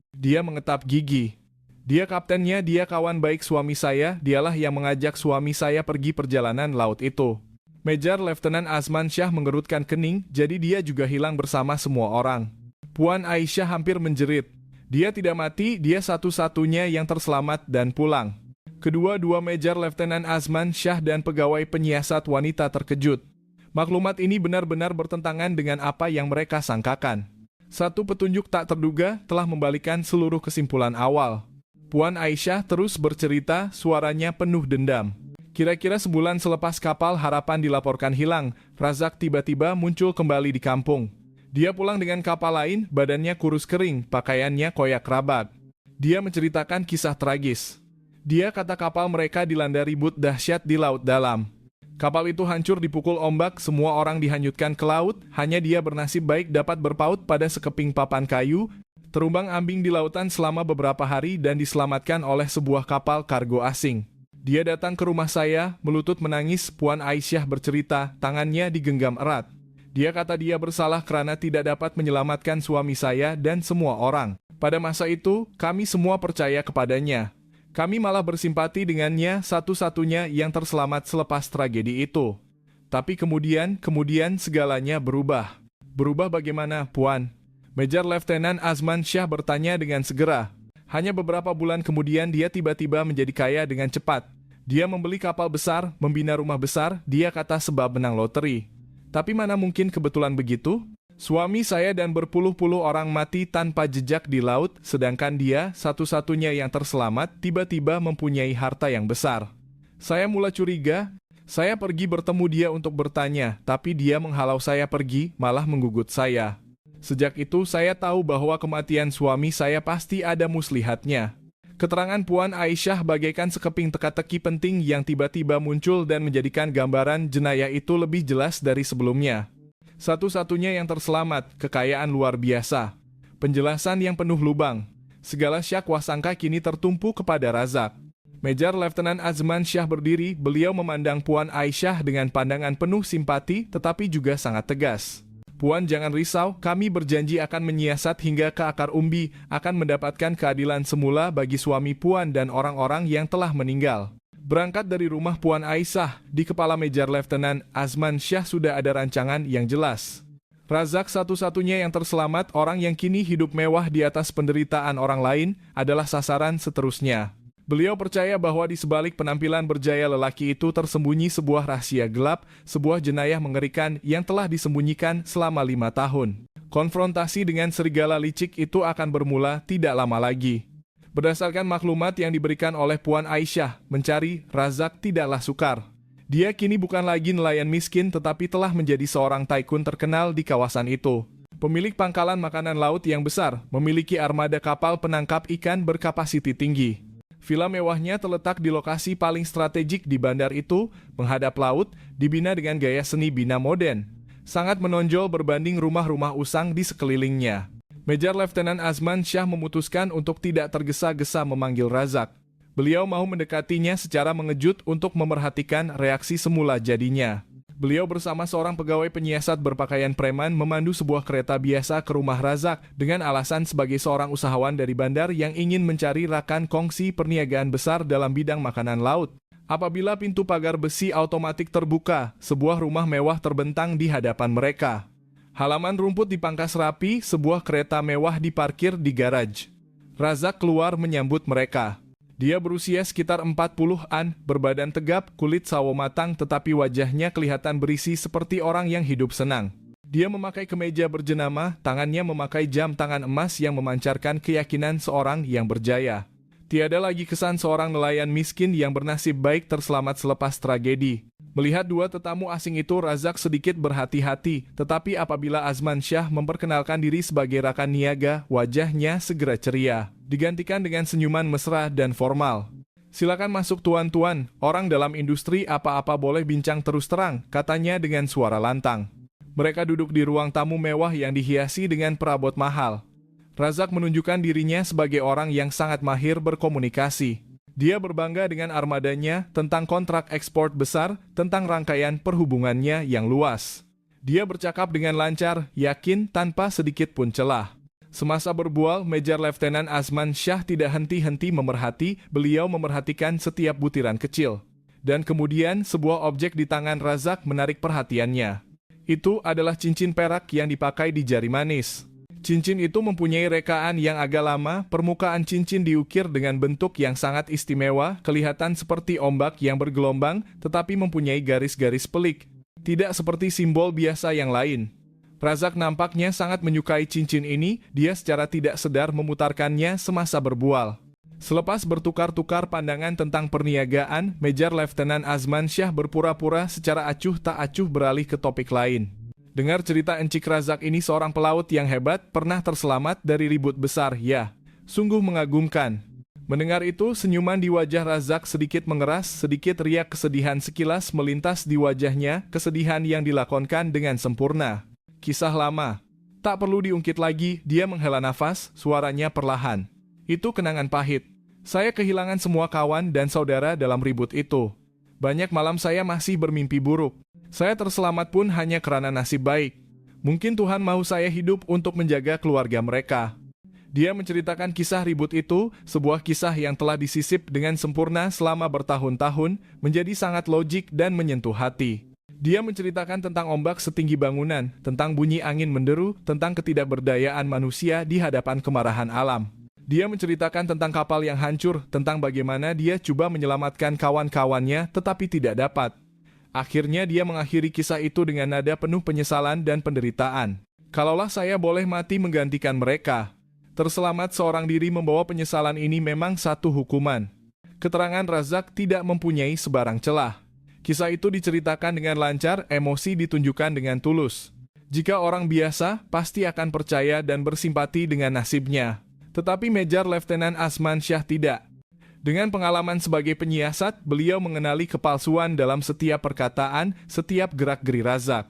Dia mengetap gigi. Dia kaptennya, dia kawan baik suami saya, dialah yang mengajak suami saya pergi perjalanan laut itu. Major Letnan Azman Shah mengerutkan kening, jadi dia juga hilang bersama semua orang. Puan Aisyah hampir menjerit. Dia tidak mati, dia satu-satunya yang terselamat dan pulang. Kedua-dua Major Letnan Azman Shah dan pegawai penyiasat wanita terkejut. Maklumat ini benar-benar bertentangan dengan apa yang mereka sangkakan. Satu petunjuk tak terduga telah membalikan seluruh kesimpulan awal. Puan Aisyah terus bercerita, suaranya penuh dendam. Kira-kira sebulan selepas kapal Harapan dilaporkan hilang, Razak tiba-tiba muncul kembali di kampung. Dia pulang dengan kapal lain, badannya kurus kering, pakaiannya koyak rabat. Dia menceritakan kisah tragis. Dia kata kapal mereka dilanda ribut dahsyat di laut dalam. Kapal itu hancur dipukul ombak, semua orang dihanyutkan ke laut, hanya dia bernasib baik dapat berpaut pada sekeping papan kayu, terumbang-ambing di lautan selama beberapa hari dan diselamatkan oleh sebuah kapal kargo asing. Dia datang ke rumah saya, melutut menangis, Puan Aisyah bercerita, tangannya digenggam erat. Dia kata dia bersalah karena tidak dapat menyelamatkan suami saya dan semua orang. Pada masa itu, kami semua percaya kepadanya. Kami malah bersimpati dengannya, satu-satunya yang terselamat selepas tragedi itu. Tapi kemudian segalanya berubah. Berubah bagaimana, Puan? Major Letnan Azman Shah bertanya dengan segera. Hanya beberapa bulan kemudian dia tiba-tiba menjadi kaya dengan cepat. Dia membeli kapal besar, membina rumah besar, dia kata sebab menang loteri. Tapi mana mungkin kebetulan begitu? Suami saya dan berpuluh-puluh orang mati tanpa jejak di laut, sedangkan dia, satu-satunya yang terselamat, tiba-tiba mempunyai harta yang besar. Saya mulai curiga, saya pergi bertemu dia untuk bertanya, tapi dia menghalau saya pergi, malah menggugut saya. Sejak itu saya tahu bahwa kematian suami saya pasti ada muslihatnya. Keterangan Puan Aisyah bagaikan sekeping teka-teki penting yang tiba-tiba muncul dan menjadikan gambaran jenayah itu lebih jelas dari sebelumnya. Satu-satunya yang terselamat, kekayaan luar biasa. Penjelasan yang penuh lubang. Segala syak wasangka kini tertumpu kepada Razak. Major Letnan Azman Shah berdiri, beliau memandang Puan Aisyah dengan pandangan penuh simpati tetapi juga sangat tegas. Puan jangan risau, kami berjanji akan menyiasat hingga ke akar umbi, akan mendapatkan keadilan semula bagi suami Puan dan orang-orang yang telah meninggal. Berangkat dari rumah Puan Aisyah, di kepala Major Letnan Azman Shah sudah ada rancangan yang jelas. Razak satu-satunya yang terselamat, orang yang kini hidup mewah di atas penderitaan orang lain, adalah sasaran seterusnya. Beliau percaya bahwa di sebalik penampilan berjaya lelaki itu tersembunyi sebuah rahasia gelap, sebuah jenayah mengerikan yang telah disembunyikan selama 5 tahun. Konfrontasi dengan serigala licik itu akan bermula tidak lama lagi. Berdasarkan maklumat yang diberikan oleh Puan Aisyah, mencari Razak tidaklah sukar. Dia kini bukan lagi nelayan miskin tetapi telah menjadi seorang tycoon terkenal di kawasan itu. Pemilik pangkalan makanan laut yang besar, memiliki armada kapal penangkap ikan berkapasiti tinggi. Villa mewahnya terletak di lokasi paling strategik di bandar itu, menghadap laut, dibina dengan gaya seni bina modern. Sangat menonjol berbanding rumah-rumah usang di sekelilingnya. Major Letnan Azman Shah memutuskan untuk tidak tergesa-gesa memanggil Razak. Beliau mau mendekatinya secara mengejut untuk memerhatikan reaksi semula jadinya. Beliau bersama seorang pegawai penyiasat berpakaian preman memandu sebuah kereta biasa ke rumah Razak dengan alasan sebagai seorang usahawan dari bandar yang ingin mencari rakan kongsi perniagaan besar dalam bidang makanan laut. Apabila pintu pagar besi otomatik terbuka, sebuah rumah mewah terbentang di hadapan mereka. Halaman rumput dipangkas rapi, sebuah kereta mewah diparkir di garaj. Razak keluar menyambut mereka. Dia berusia sekitar 40-an, berbadan tegap, kulit sawo matang tetapi wajahnya kelihatan berisi seperti orang yang hidup senang. Dia memakai kemeja berjenama, tangannya memakai jam tangan emas yang memancarkan keyakinan seorang yang berjaya. Tiada lagi kesan seorang nelayan miskin yang bernasib baik terselamat selepas tragedi. Melihat dua tetamu asing itu, Razak sedikit berhati-hati, tetapi apabila Azman Shah memperkenalkan diri sebagai rakan niaga, wajahnya segera ceria, digantikan dengan senyuman mesra dan formal. "Silakan masuk tuan-tuan, orang dalam industri apa-apa boleh bincang terus terang," katanya dengan suara lantang. Mereka duduk di ruang tamu mewah yang dihiasi dengan perabot mahal. Razak menunjukkan dirinya sebagai orang yang sangat mahir berkomunikasi. Dia berbangga dengan armadanya, tentang kontrak ekspor besar, tentang rangkaian perhubungannya yang luas. Dia bercakap dengan lancar, yakin, tanpa sedikit pun celah. Semasa berbual, Major Letnan Azman Shah tidak henti-henti memerhati, beliau memerhatikan setiap butiran kecil. Dan kemudian sebuah objek di tangan Razak menarik perhatiannya. Itu adalah cincin perak yang dipakai di jari manis. Cincin itu mempunyai rekaan yang agak lama, permukaan cincin diukir dengan bentuk yang sangat istimewa, kelihatan seperti ombak yang bergelombang, tetapi mempunyai garis-garis pelik. Tidak seperti simbol biasa yang lain. Razak nampaknya sangat menyukai cincin ini, dia secara tidak sadar memutarkannya semasa berbual. Selepas bertukar-tukar pandangan tentang perniagaan, Major Letnan Azman Shah berpura-pura secara acuh tak acuh beralih ke topik lain. Dengar cerita Encik Razak ini seorang pelaut yang hebat, pernah terselamat dari ribut besar, ya. Sungguh mengagumkan. Mendengar itu, senyuman di wajah Razak sedikit mengeras, sedikit riak kesedihan sekilas melintas di wajahnya, kesedihan yang dilakonkan dengan sempurna. Kisah lama. Tak perlu diungkit lagi, dia menghela nafas, suaranya perlahan. Itu kenangan pahit. Saya kehilangan semua kawan dan saudara dalam ribut itu. Banyak malam saya masih bermimpi buruk. Saya terselamat pun hanya karena nasib baik. Mungkin Tuhan mau saya hidup untuk menjaga keluarga mereka. Dia menceritakan kisah ribut itu, sebuah kisah yang telah disisip dengan sempurna selama bertahun-tahun, menjadi sangat logik dan menyentuh hati. Dia menceritakan tentang ombak setinggi bangunan, tentang bunyi angin menderu, tentang ketidakberdayaan manusia di hadapan kemarahan alam. Dia menceritakan tentang kapal yang hancur, tentang bagaimana dia coba menyelamatkan kawan-kawannya tetapi tidak dapat. Akhirnya dia mengakhiri kisah itu dengan nada penuh penyesalan dan penderitaan. Kalaulah saya boleh mati menggantikan mereka. Terselamat seorang diri membawa penyesalan ini memang satu hukuman. Keterangan Razak tidak mempunyai sebarang celah. Kisah itu diceritakan dengan lancar, emosi ditunjukkan dengan tulus. Jika orang biasa, pasti akan percaya dan bersimpati dengan nasibnya. Tetapi Major Letnan Azman Shah tidak. Dengan pengalaman sebagai penyiasat, beliau mengenali kepalsuan dalam setiap perkataan, setiap gerak-geri Razak.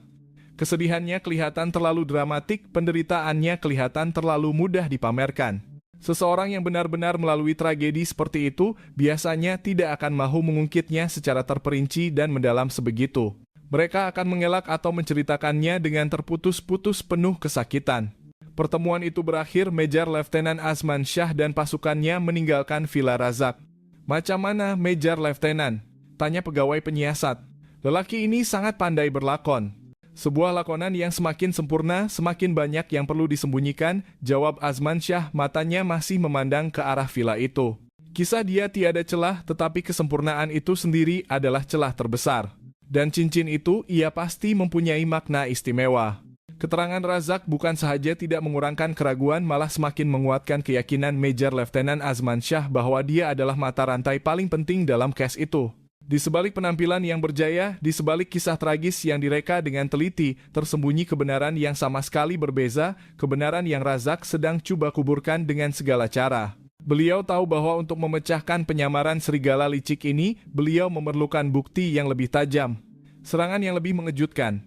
Kesedihannya kelihatan terlalu dramatik, penderitaannya kelihatan terlalu mudah dipamerkan. Seseorang yang benar-benar melalui tragedi seperti itu, biasanya tidak akan mahu mengungkitnya secara terperinci dan mendalam sebegitu. Mereka akan mengelak atau menceritakannya dengan terputus-putus penuh kesakitan. Pertemuan itu berakhir, Major Letnan Azman Shah dan pasukannya meninggalkan Villa Razak. Macam mana, Major Letnan? Tanya pegawai penyiasat. Lelaki ini sangat pandai berlakon. Sebuah lakonan yang semakin sempurna, semakin banyak yang perlu disembunyikan, jawab Azman Shah, matanya masih memandang ke arah villa itu. Kisah dia tiada celah, tetapi kesempurnaan itu sendiri adalah celah terbesar. Dan cincin itu, ia pasti mempunyai makna istimewa. Keterangan Razak bukan sahaja tidak mengurangkan keraguan, malah semakin menguatkan keyakinan Major Letnan Azman Shah bahwa dia adalah mata rantai paling penting dalam case itu. Di sebalik penampilan yang berjaya, di sebalik kisah tragis yang direka dengan teliti, tersembunyi kebenaran yang sama sekali berbeza, kebenaran yang Razak sedang coba kuburkan dengan segala cara. Beliau tahu bahwa untuk memecahkan penyamaran serigala licik ini, beliau memerlukan bukti yang lebih tajam, serangan yang lebih mengejutkan.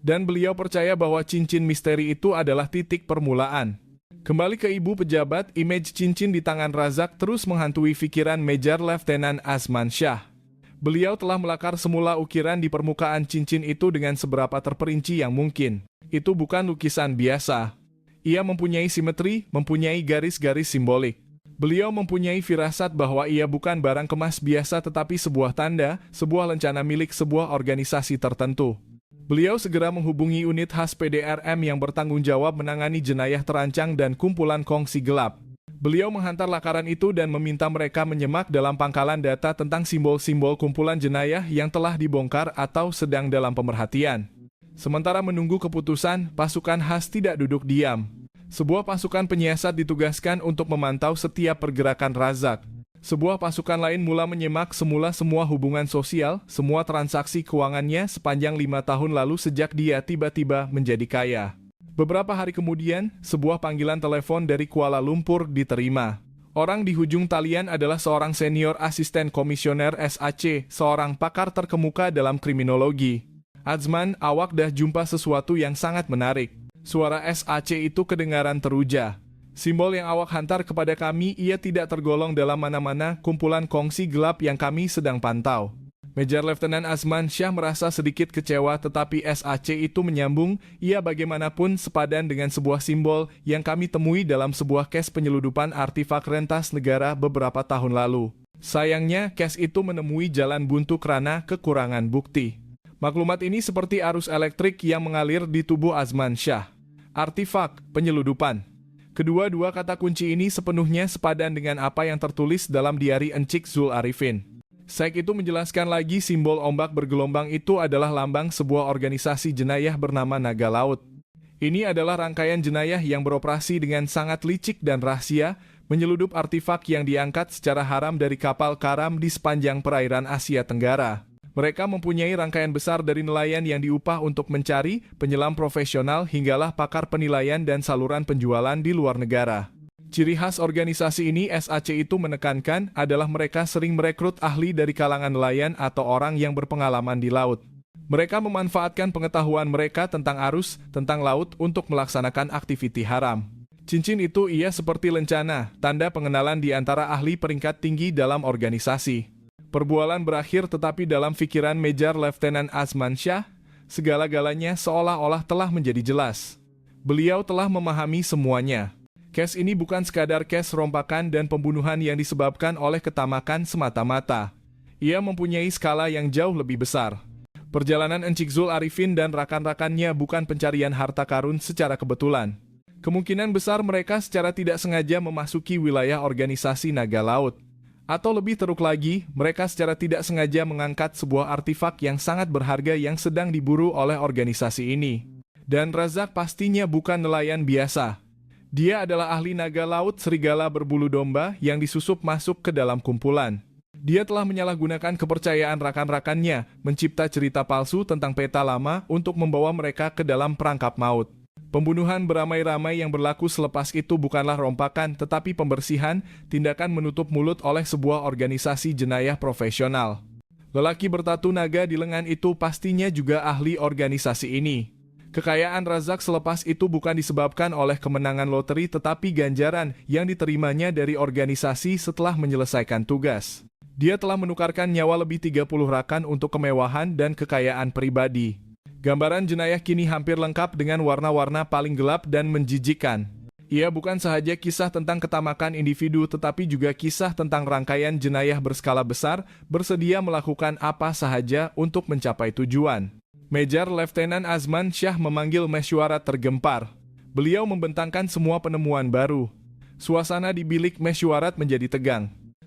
Dan beliau percaya bahwa cincin misteri itu adalah titik permulaan. Kembali ke ibu pejabat, image cincin di tangan Razak terus menghantui pikiran Major Letnan Azman Shah. Beliau telah melakar semula ukiran di permukaan cincin itu dengan seberapa terperinci yang mungkin. Itu bukan lukisan biasa. Ia mempunyai simetri, mempunyai garis-garis simbolik. Beliau mempunyai firasat bahwa ia bukan barang kemas biasa tetapi sebuah tanda, sebuah lencana milik sebuah organisasi tertentu. Beliau segera menghubungi unit khas PDRM yang bertanggung jawab menangani jenayah terancang dan kumpulan kongsi gelap. Beliau menghantar lakaran itu dan meminta mereka menyemak dalam pangkalan data tentang simbol-simbol kumpulan jenayah yang telah dibongkar atau sedang dalam pemerhatian. Sementara menunggu keputusan, pasukan khas tidak duduk diam. Sebuah pasukan penyiasat ditugaskan untuk memantau setiap pergerakan Razak. Sebuah pasukan lain mula menyemak semula semua hubungan sosial, semua transaksi keuangannya sepanjang 5 tahun lalu sejak dia tiba-tiba menjadi kaya. Beberapa hari kemudian, sebuah panggilan telepon dari Kuala Lumpur diterima. Orang di hujung talian adalah seorang senior asisten komisioner SAC, seorang pakar terkemuka dalam kriminologi. Azman, awak dah jumpa sesuatu yang sangat menarik. Suara SAC itu kedengaran teruja. Simbol yang awak hantar kepada kami, ia tidak tergolong dalam mana-mana kumpulan kongsi gelap yang kami sedang pantau. Major Letnan Azman Shah merasa sedikit kecewa, tetapi SAC itu menyambung, ia bagaimanapun sepadan dengan sebuah simbol yang kami temui dalam sebuah case penyeludupan artifak rentas negara beberapa tahun lalu. Sayangnya, case itu menemui jalan buntu karena kekurangan bukti. Maklumat ini seperti arus elektrik yang mengalir di tubuh Azman Shah. Artifak penyeludupan. Kedua-dua kata kunci ini sepenuhnya sepadan dengan apa yang tertulis dalam diari Encik Zul Arifin. Syekh itu menjelaskan lagi simbol ombak bergelombang itu adalah lambang sebuah organisasi jenayah bernama Naga Laut. Ini adalah rangkaian jenayah yang beroperasi dengan sangat licik dan rahasia, menyeludup artefak yang diangkat secara haram dari kapal karam di sepanjang perairan Asia Tenggara. Mereka mempunyai rangkaian besar dari nelayan yang diupah untuk mencari, penyelam profesional hinggalah pakar penilaian dan saluran penjualan di luar negara. Ciri khas organisasi ini SAC itu menekankan adalah mereka sering merekrut ahli dari kalangan nelayan atau orang yang berpengalaman di laut. Mereka memanfaatkan pengetahuan mereka tentang arus, tentang laut untuk melaksanakan aktiviti haram. Cincin itu ia seperti lencana, tanda pengenalan di antara ahli peringkat tinggi dalam organisasi. Perbualan berakhir tetapi dalam pikiran Major Lieutenant Azman Shah, segala-galanya seolah-olah telah menjadi jelas. Beliau telah memahami semuanya. Case ini bukan sekadar case rompakan dan pembunuhan yang disebabkan oleh ketamakan semata-mata. Ia mempunyai skala yang jauh lebih besar. Perjalanan Encik Zul Arifin dan rakan-rakannya bukan pencarian harta karun secara kebetulan. Kemungkinan besar mereka secara tidak sengaja memasuki wilayah organisasi Naga Laut. Atau lebih teruk lagi, mereka secara tidak sengaja mengangkat sebuah artefak yang sangat berharga yang sedang diburu oleh organisasi ini. Dan Razak pastinya bukan nelayan biasa. Dia adalah ahli naga laut serigala berbulu domba yang disusup masuk ke dalam kumpulan. Dia telah menyalahgunakan kepercayaan rakan-rakannya, mencipta cerita palsu tentang peta lama untuk membawa mereka ke dalam perangkap maut. Pembunuhan beramai-ramai yang berlaku selepas itu bukanlah rompakan, tetapi pembersihan, tindakan menutup mulut oleh sebuah organisasi jenayah profesional. Lelaki bertatu naga di lengan itu pastinya juga ahli organisasi ini. Kekayaan Razak selepas itu bukan disebabkan oleh kemenangan loteri tetapi ganjaran yang diterimanya dari organisasi setelah menyelesaikan tugas. Dia telah menukarkan nyawa lebih 30 rakan untuk kemewahan dan kekayaan pribadi. Gambaran jenayah kini hampir lengkap dengan warna-warna paling gelap dan menjijikkan. Ia bukan sahaja kisah tentang ketamakan individu tetapi juga kisah tentang rangkaian jenayah berskala besar bersedia melakukan apa sahaja untuk mencapai tujuan. Major Lieutenant Azman Shah memanggil mesyuarat tergempar. Beliau membentangkan semua penemuan baru. Suasana di bilik mesyuarat menjadi tegang.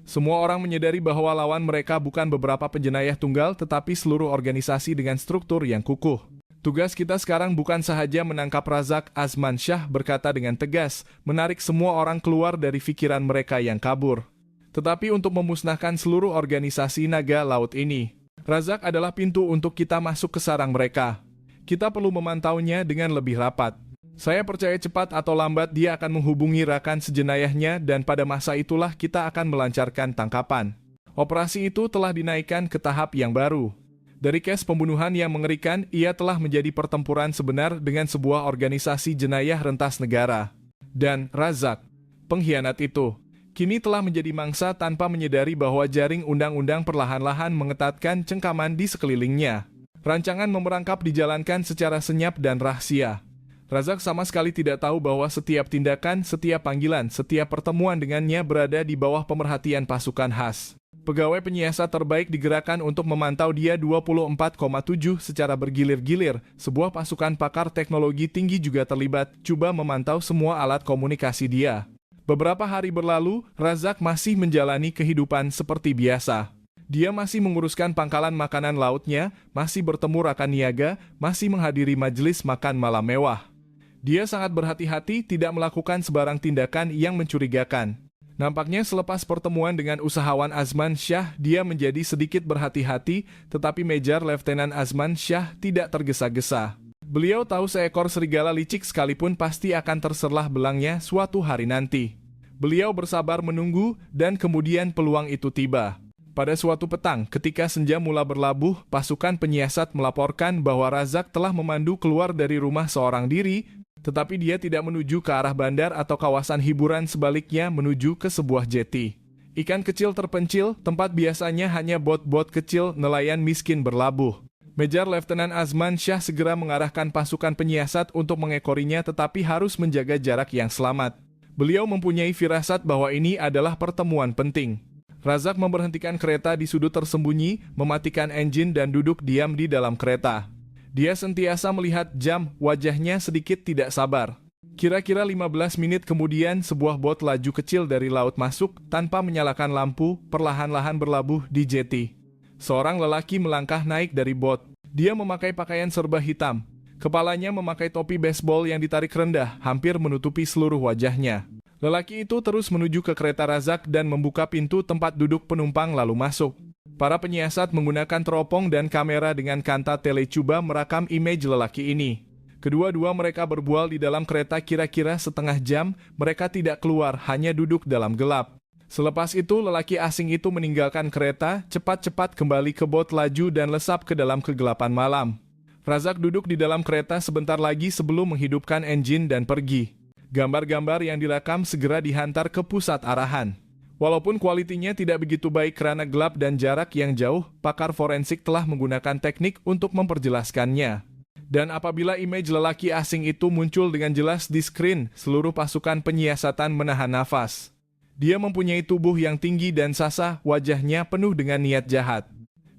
Semua orang menyadari bahwa lawan mereka bukan beberapa penjenayah tunggal tetapi seluruh organisasi dengan struktur yang kukuh. Tugas kita sekarang bukan sahaja menangkap Razak, Azman Shah berkata dengan tegas, menarik semua orang keluar dari pikiran mereka yang kabur. Tetapi untuk memusnahkan seluruh organisasi naga laut ini. Razak adalah pintu untuk kita masuk ke sarang mereka. Kita perlu memantaunya dengan lebih rapat. Saya percaya cepat atau lambat dia akan menghubungi rakan sejenayahnya dan pada masa itulah kita akan melancarkan tangkapan. Operasi itu telah dinaikkan ke tahap yang baru. Dari case pembunuhan yang mengerikan, ia telah menjadi pertempuran sebenar dengan sebuah organisasi jenayah rentas negara. Dan Razak, pengkhianat itu, kini telah menjadi mangsa tanpa menyadari bahwa jaring undang-undang perlahan-lahan mengetatkan cengkaman di sekelilingnya. Rancangan memerangkap dijalankan secara senyap dan rahasia. Razak sama sekali tidak tahu bahwa setiap tindakan, setiap panggilan, setiap pertemuan dengannya berada di bawah pemerhatian pasukan khas. Pegawai penyiasat terbaik digerakkan untuk memantau dia 24,7 secara bergilir-gilir. Sebuah pasukan pakar teknologi tinggi juga terlibat, coba memantau semua alat komunikasi dia. Beberapa hari berlalu, Razak masih menjalani kehidupan seperti biasa. Dia masih menguruskan pangkalan makanan lautnya, masih bertemu rakan niaga, masih menghadiri majelis makan malam mewah. Dia sangat berhati-hati tidak melakukan sebarang tindakan yang mencurigakan. Nampaknya selepas pertemuan dengan usahawan Azman Shah, dia menjadi sedikit berhati-hati, tetapi Major Lieutenant Azman Shah tidak tergesa-gesa. Beliau tahu seekor serigala licik sekalipun pasti akan terserlah belangnya suatu hari nanti. Beliau bersabar menunggu, dan kemudian peluang itu tiba. Pada suatu petang, ketika senja mula berlabuh, pasukan penyiasat melaporkan bahwa Razak telah memandu keluar dari rumah seorang diri, tetapi dia tidak menuju ke arah bandar atau kawasan hiburan, sebaliknya menuju ke sebuah jeti. Ikan kecil terpencil, tempat biasanya hanya bot-bot kecil nelayan miskin berlabuh. Major Lieutenant Azman Shah segera mengarahkan pasukan penyiasat untuk mengekorinya tetapi harus menjaga jarak yang selamat. Beliau mempunyai firasat bahwa ini adalah pertemuan penting. Razak memberhentikan kereta di sudut tersembunyi, mematikan engine dan duduk diam di dalam kereta. Dia sentiasa melihat jam, wajahnya sedikit tidak sabar. Kira-kira 15 menit kemudian, sebuah bot laju kecil dari laut masuk tanpa menyalakan lampu, perlahan-lahan berlabuh di jeti. Seorang lelaki melangkah naik dari bot. Dia memakai pakaian serba hitam. Kepalanya memakai topi baseball yang ditarik rendah, hampir menutupi seluruh wajahnya. Lelaki itu terus menuju ke kereta Razak dan membuka pintu tempat duduk penumpang lalu masuk. Para penyiasat menggunakan teropong dan kamera dengan kanta telecoba merekam image lelaki ini. Kedua-dua mereka berbual di dalam kereta kira-kira setengah jam, mereka tidak keluar, hanya duduk dalam gelap. Selepas itu, lelaki asing itu meninggalkan kereta, cepat-cepat kembali ke bot laju dan lesap ke dalam kegelapan malam. Razak duduk di dalam kereta sebentar lagi sebelum menghidupkan engine dan pergi. Gambar-gambar yang direkam segera dihantar ke pusat arahan. Walaupun kualitinya tidak begitu baik karena gelap dan jarak yang jauh, pakar forensik telah menggunakan teknik untuk memperjelaskannya. Dan apabila image lelaki asing itu muncul dengan jelas di screen, seluruh pasukan penyiasatan menahan nafas. Dia mempunyai tubuh yang tinggi dan sasah, wajahnya penuh dengan niat jahat.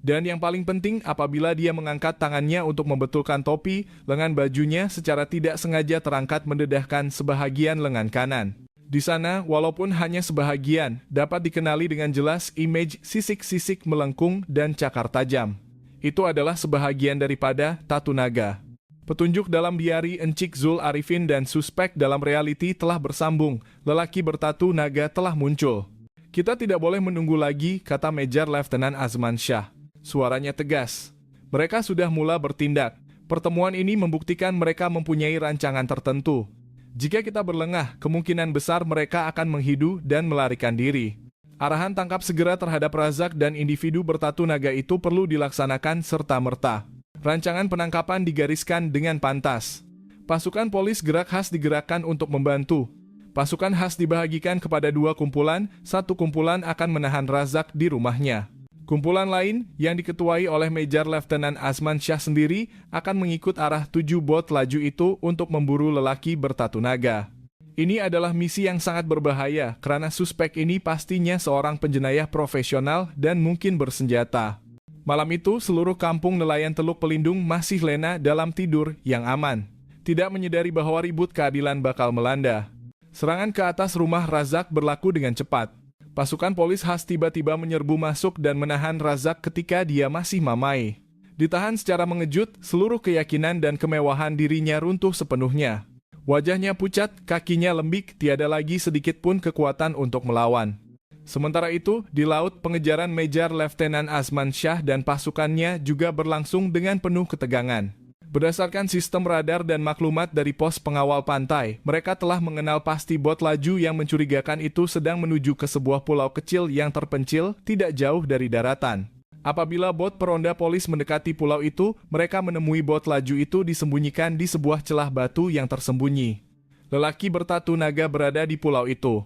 Dan yang paling penting, apabila dia mengangkat tangannya untuk membetulkan topi, lengan bajunya secara tidak sengaja terangkat mendedahkan sebahagian lengan kanan. Di sana, walaupun hanya sebahagian, dapat dikenali dengan jelas image sisik-sisik melengkung dan cakar tajam. Itu adalah sebahagian daripada tatu naga. Petunjuk dalam diari Encik Zul Arifin dan suspek dalam reality telah bersambung. Lelaki bertatu naga telah muncul. Kita tidak boleh menunggu lagi, kata Major Leutnant Azman Shah. Suaranya tegas. Mereka sudah mula bertindak. Pertemuan ini membuktikan mereka mempunyai rancangan tertentu. Jika kita berlengah, kemungkinan besar mereka akan menghidu dan melarikan diri. Arahan tangkap segera terhadap Razak dan individu bertatu naga itu perlu dilaksanakan serta-merta. Rancangan penangkapan digariskan dengan pantas. Pasukan polis gerak khas digerakkan untuk membantu. Pasukan khas dibahagikan kepada dua kumpulan, satu kumpulan akan menahan Razak di rumahnya. Kumpulan lain, yang diketuai oleh Major Leutnant Azman Shah sendiri, akan mengikut arah 7 bot laju itu untuk memburu lelaki bertatu naga. Ini adalah misi yang sangat berbahaya, karena suspek ini pastinya seorang penjenayah profesional dan mungkin bersenjata. Malam itu, seluruh kampung nelayan Teluk Pelindung masih lena dalam tidur yang aman. Tidak menyadari bahwa ribut keadilan bakal melanda. Serangan ke atas rumah Razak berlaku dengan cepat. Pasukan polis khas tiba-tiba menyerbu masuk dan menahan Razak ketika dia masih mamai. Ditahan secara mengejut, seluruh keyakinan dan kemewahan dirinya runtuh sepenuhnya. Wajahnya pucat, kakinya lembik, tiada lagi sedikit pun kekuatan untuk melawan. Sementara itu, di laut pengejaran Major Leutnant Azman Shah dan pasukannya juga berlangsung dengan penuh ketegangan. Berdasarkan sistem radar dan maklumat dari pos pengawal pantai, mereka telah mengenal pasti bot laju yang mencurigakan itu sedang menuju ke sebuah pulau kecil yang terpencil tidak jauh dari daratan. Apabila bot peronda polis mendekati pulau itu, mereka menemui bot laju itu disembunyikan di sebuah celah batu yang tersembunyi. Lelaki bertatu naga berada di pulau itu.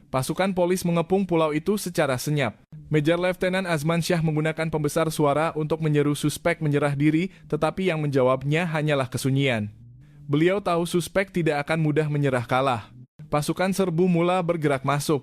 Pasukan polis mengepung pulau itu secara senyap. Major Leutnant Azman Shah menggunakan pembesar suara untuk menyeru suspek menyerah diri, tetapi yang menjawabnya hanyalah kesunyian. Beliau tahu suspek tidak akan mudah menyerah kalah. Pasukan serbu mula bergerak masuk.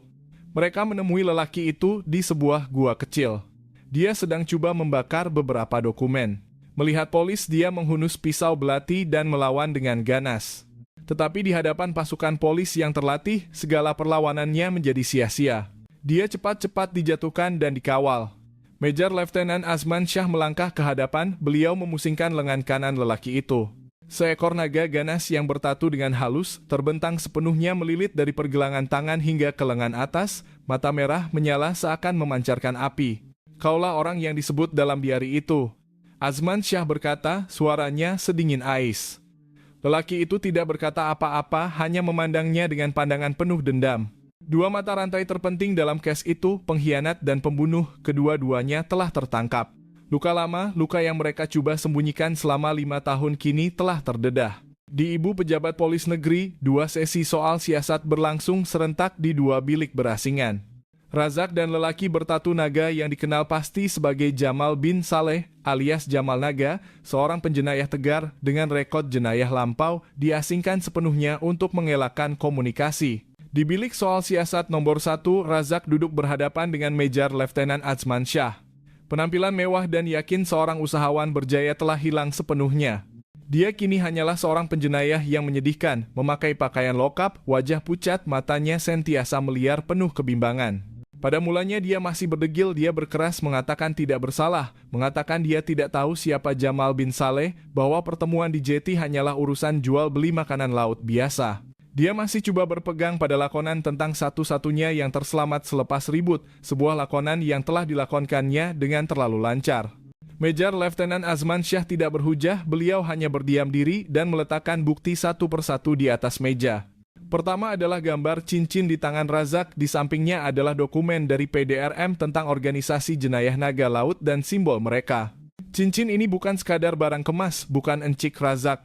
Mereka menemui lelaki itu di sebuah gua kecil. Dia sedang coba membakar beberapa dokumen. Melihat polis, dia menghunus pisau belati dan melawan dengan ganas. Tetapi di hadapan pasukan polis yang terlatih, segala perlawanannya menjadi sia-sia. Dia cepat-cepat dijatuhkan dan dikawal. Major Leutnant Azman Shah melangkah ke hadapan, beliau memusingkan lengan kanan lelaki itu. Seekor naga ganas yang bertatu dengan halus, terbentang sepenuhnya melilit dari pergelangan tangan hingga ke lengan atas, mata merah menyala seakan memancarkan api. Kaulah orang yang disebut dalam diari itu. Azman Shah berkata, suaranya sedingin ais. Lelaki itu tidak berkata apa-apa, hanya memandangnya dengan pandangan penuh dendam. Dua mata rantai terpenting dalam case itu, pengkhianat dan pembunuh, kedua-duanya telah tertangkap. Luka lama, luka yang mereka coba sembunyikan selama 5 tahun kini telah terdedah. Di Ibu Pejabat Polis Negeri, 2 sesi soal siasat berlangsung serentak di 2 bilik berasingan. Razak dan lelaki bertatu naga yang dikenal pasti sebagai Jamal bin Saleh alias Jamal Naga, seorang penjenayah tegar dengan rekod jenayah lampau, diasingkan sepenuhnya untuk mengelakkan komunikasi. Di bilik soal siasat nomor 1, Razak duduk berhadapan dengan Major Leutnant Azman Shah. Penampilan mewah dan yakin seorang usahawan berjaya telah hilang sepenuhnya. Dia kini hanyalah seorang penjenayah yang menyedihkan, memakai pakaian lokap, wajah pucat, matanya sentiasa meliar penuh kebimbangan. Pada mulanya dia masih berdegil, dia berkeras mengatakan tidak bersalah, mengatakan dia tidak tahu siapa Jamal bin Saleh, bahwa pertemuan di jeti hanyalah urusan jual beli makanan laut biasa. Dia masih coba berpegang pada lakonan tentang satu-satunya yang terselamat selepas ribut, sebuah lakonan yang telah dilakonkannya dengan terlalu lancar. Major Letnan Azman Shah tidak berhujah, beliau hanya berdiam diri dan meletakkan bukti satu persatu di atas meja. Pertama adalah gambar cincin di tangan Razak, di sampingnya adalah dokumen dari PDRM tentang organisasi jenayah naga laut dan simbol mereka. Cincin ini bukan sekadar barang kemas, bukan encik Razak.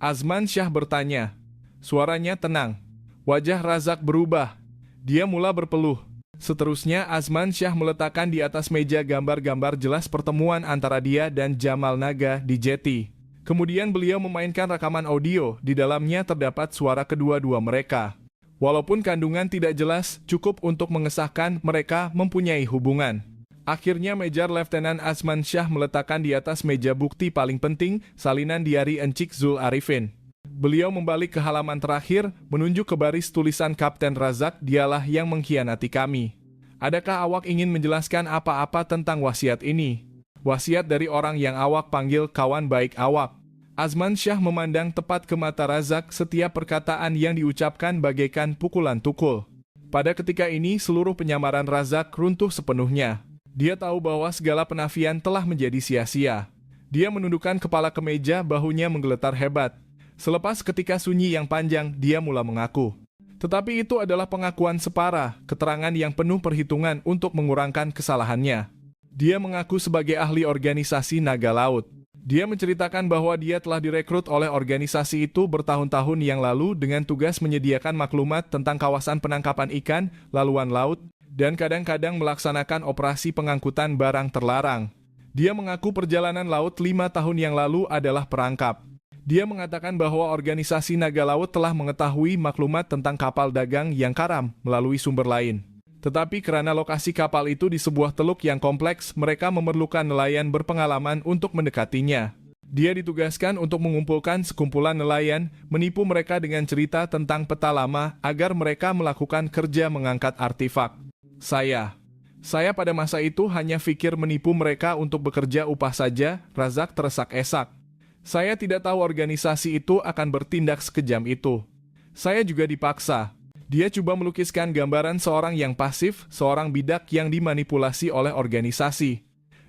Azman Shah bertanya. Suaranya tenang. Wajah Razak berubah. Dia mula berpeluh. Seterusnya Azman Shah meletakkan di atas meja gambar-gambar jelas pertemuan antara dia dan Jamal Naga di jeti. Kemudian beliau memainkan rekaman audio, di dalamnya terdapat suara kedua-dua mereka. Walaupun kandungan tidak jelas, cukup untuk mengesahkan mereka mempunyai hubungan. Akhirnya Major Letnan Azman Shah meletakkan di atas meja bukti paling penting, salinan diari Encik Zul Arifin. Beliau membalik ke halaman terakhir, menunjuk ke baris tulisan Kapten Razak, dialah yang mengkhianati kami. Adakah awak ingin menjelaskan apa-apa tentang wasiat ini? Wasiat dari orang yang awak panggil kawan baik awak. Azman Shah memandang tepat ke mata Razak, setiap perkataan yang diucapkan bagaikan pukulan tukul. Pada ketika ini seluruh penyamaran Razak runtuh sepenuhnya. Dia tahu bahwa segala penafian telah menjadi sia-sia. Dia menundukkan kepala ke meja, bahunya menggeletar hebat. Selepas ketika sunyi yang panjang, dia mula mengaku. Tetapi itu adalah pengakuan separa, keterangan yang penuh perhitungan untuk mengurangkan kesalahannya. Dia mengaku sebagai ahli organisasi naga laut. Dia menceritakan bahwa dia telah direkrut oleh organisasi itu bertahun-tahun yang lalu dengan tugas menyediakan maklumat tentang kawasan penangkapan ikan, laluan laut, dan kadang-kadang melaksanakan operasi pengangkutan barang terlarang. Dia mengaku perjalanan laut 5 tahun yang lalu adalah perangkap. Dia mengatakan bahwa organisasi naga laut telah mengetahui maklumat tentang kapal dagang yang karam melalui sumber lain. Tetapi karena lokasi kapal itu di sebuah teluk yang kompleks, mereka memerlukan nelayan berpengalaman untuk mendekatinya. Dia ditugaskan untuk mengumpulkan sekumpulan nelayan, menipu mereka dengan cerita tentang peta lama agar mereka melakukan kerja mengangkat artefak. Saya pada masa itu hanya pikir menipu mereka untuk bekerja upah saja. Razak teresak-esak. Saya tidak tahu organisasi itu akan bertindak sekejam itu. Saya juga dipaksa. Dia coba melukiskan gambaran seorang yang pasif, seorang bidak yang dimanipulasi oleh organisasi.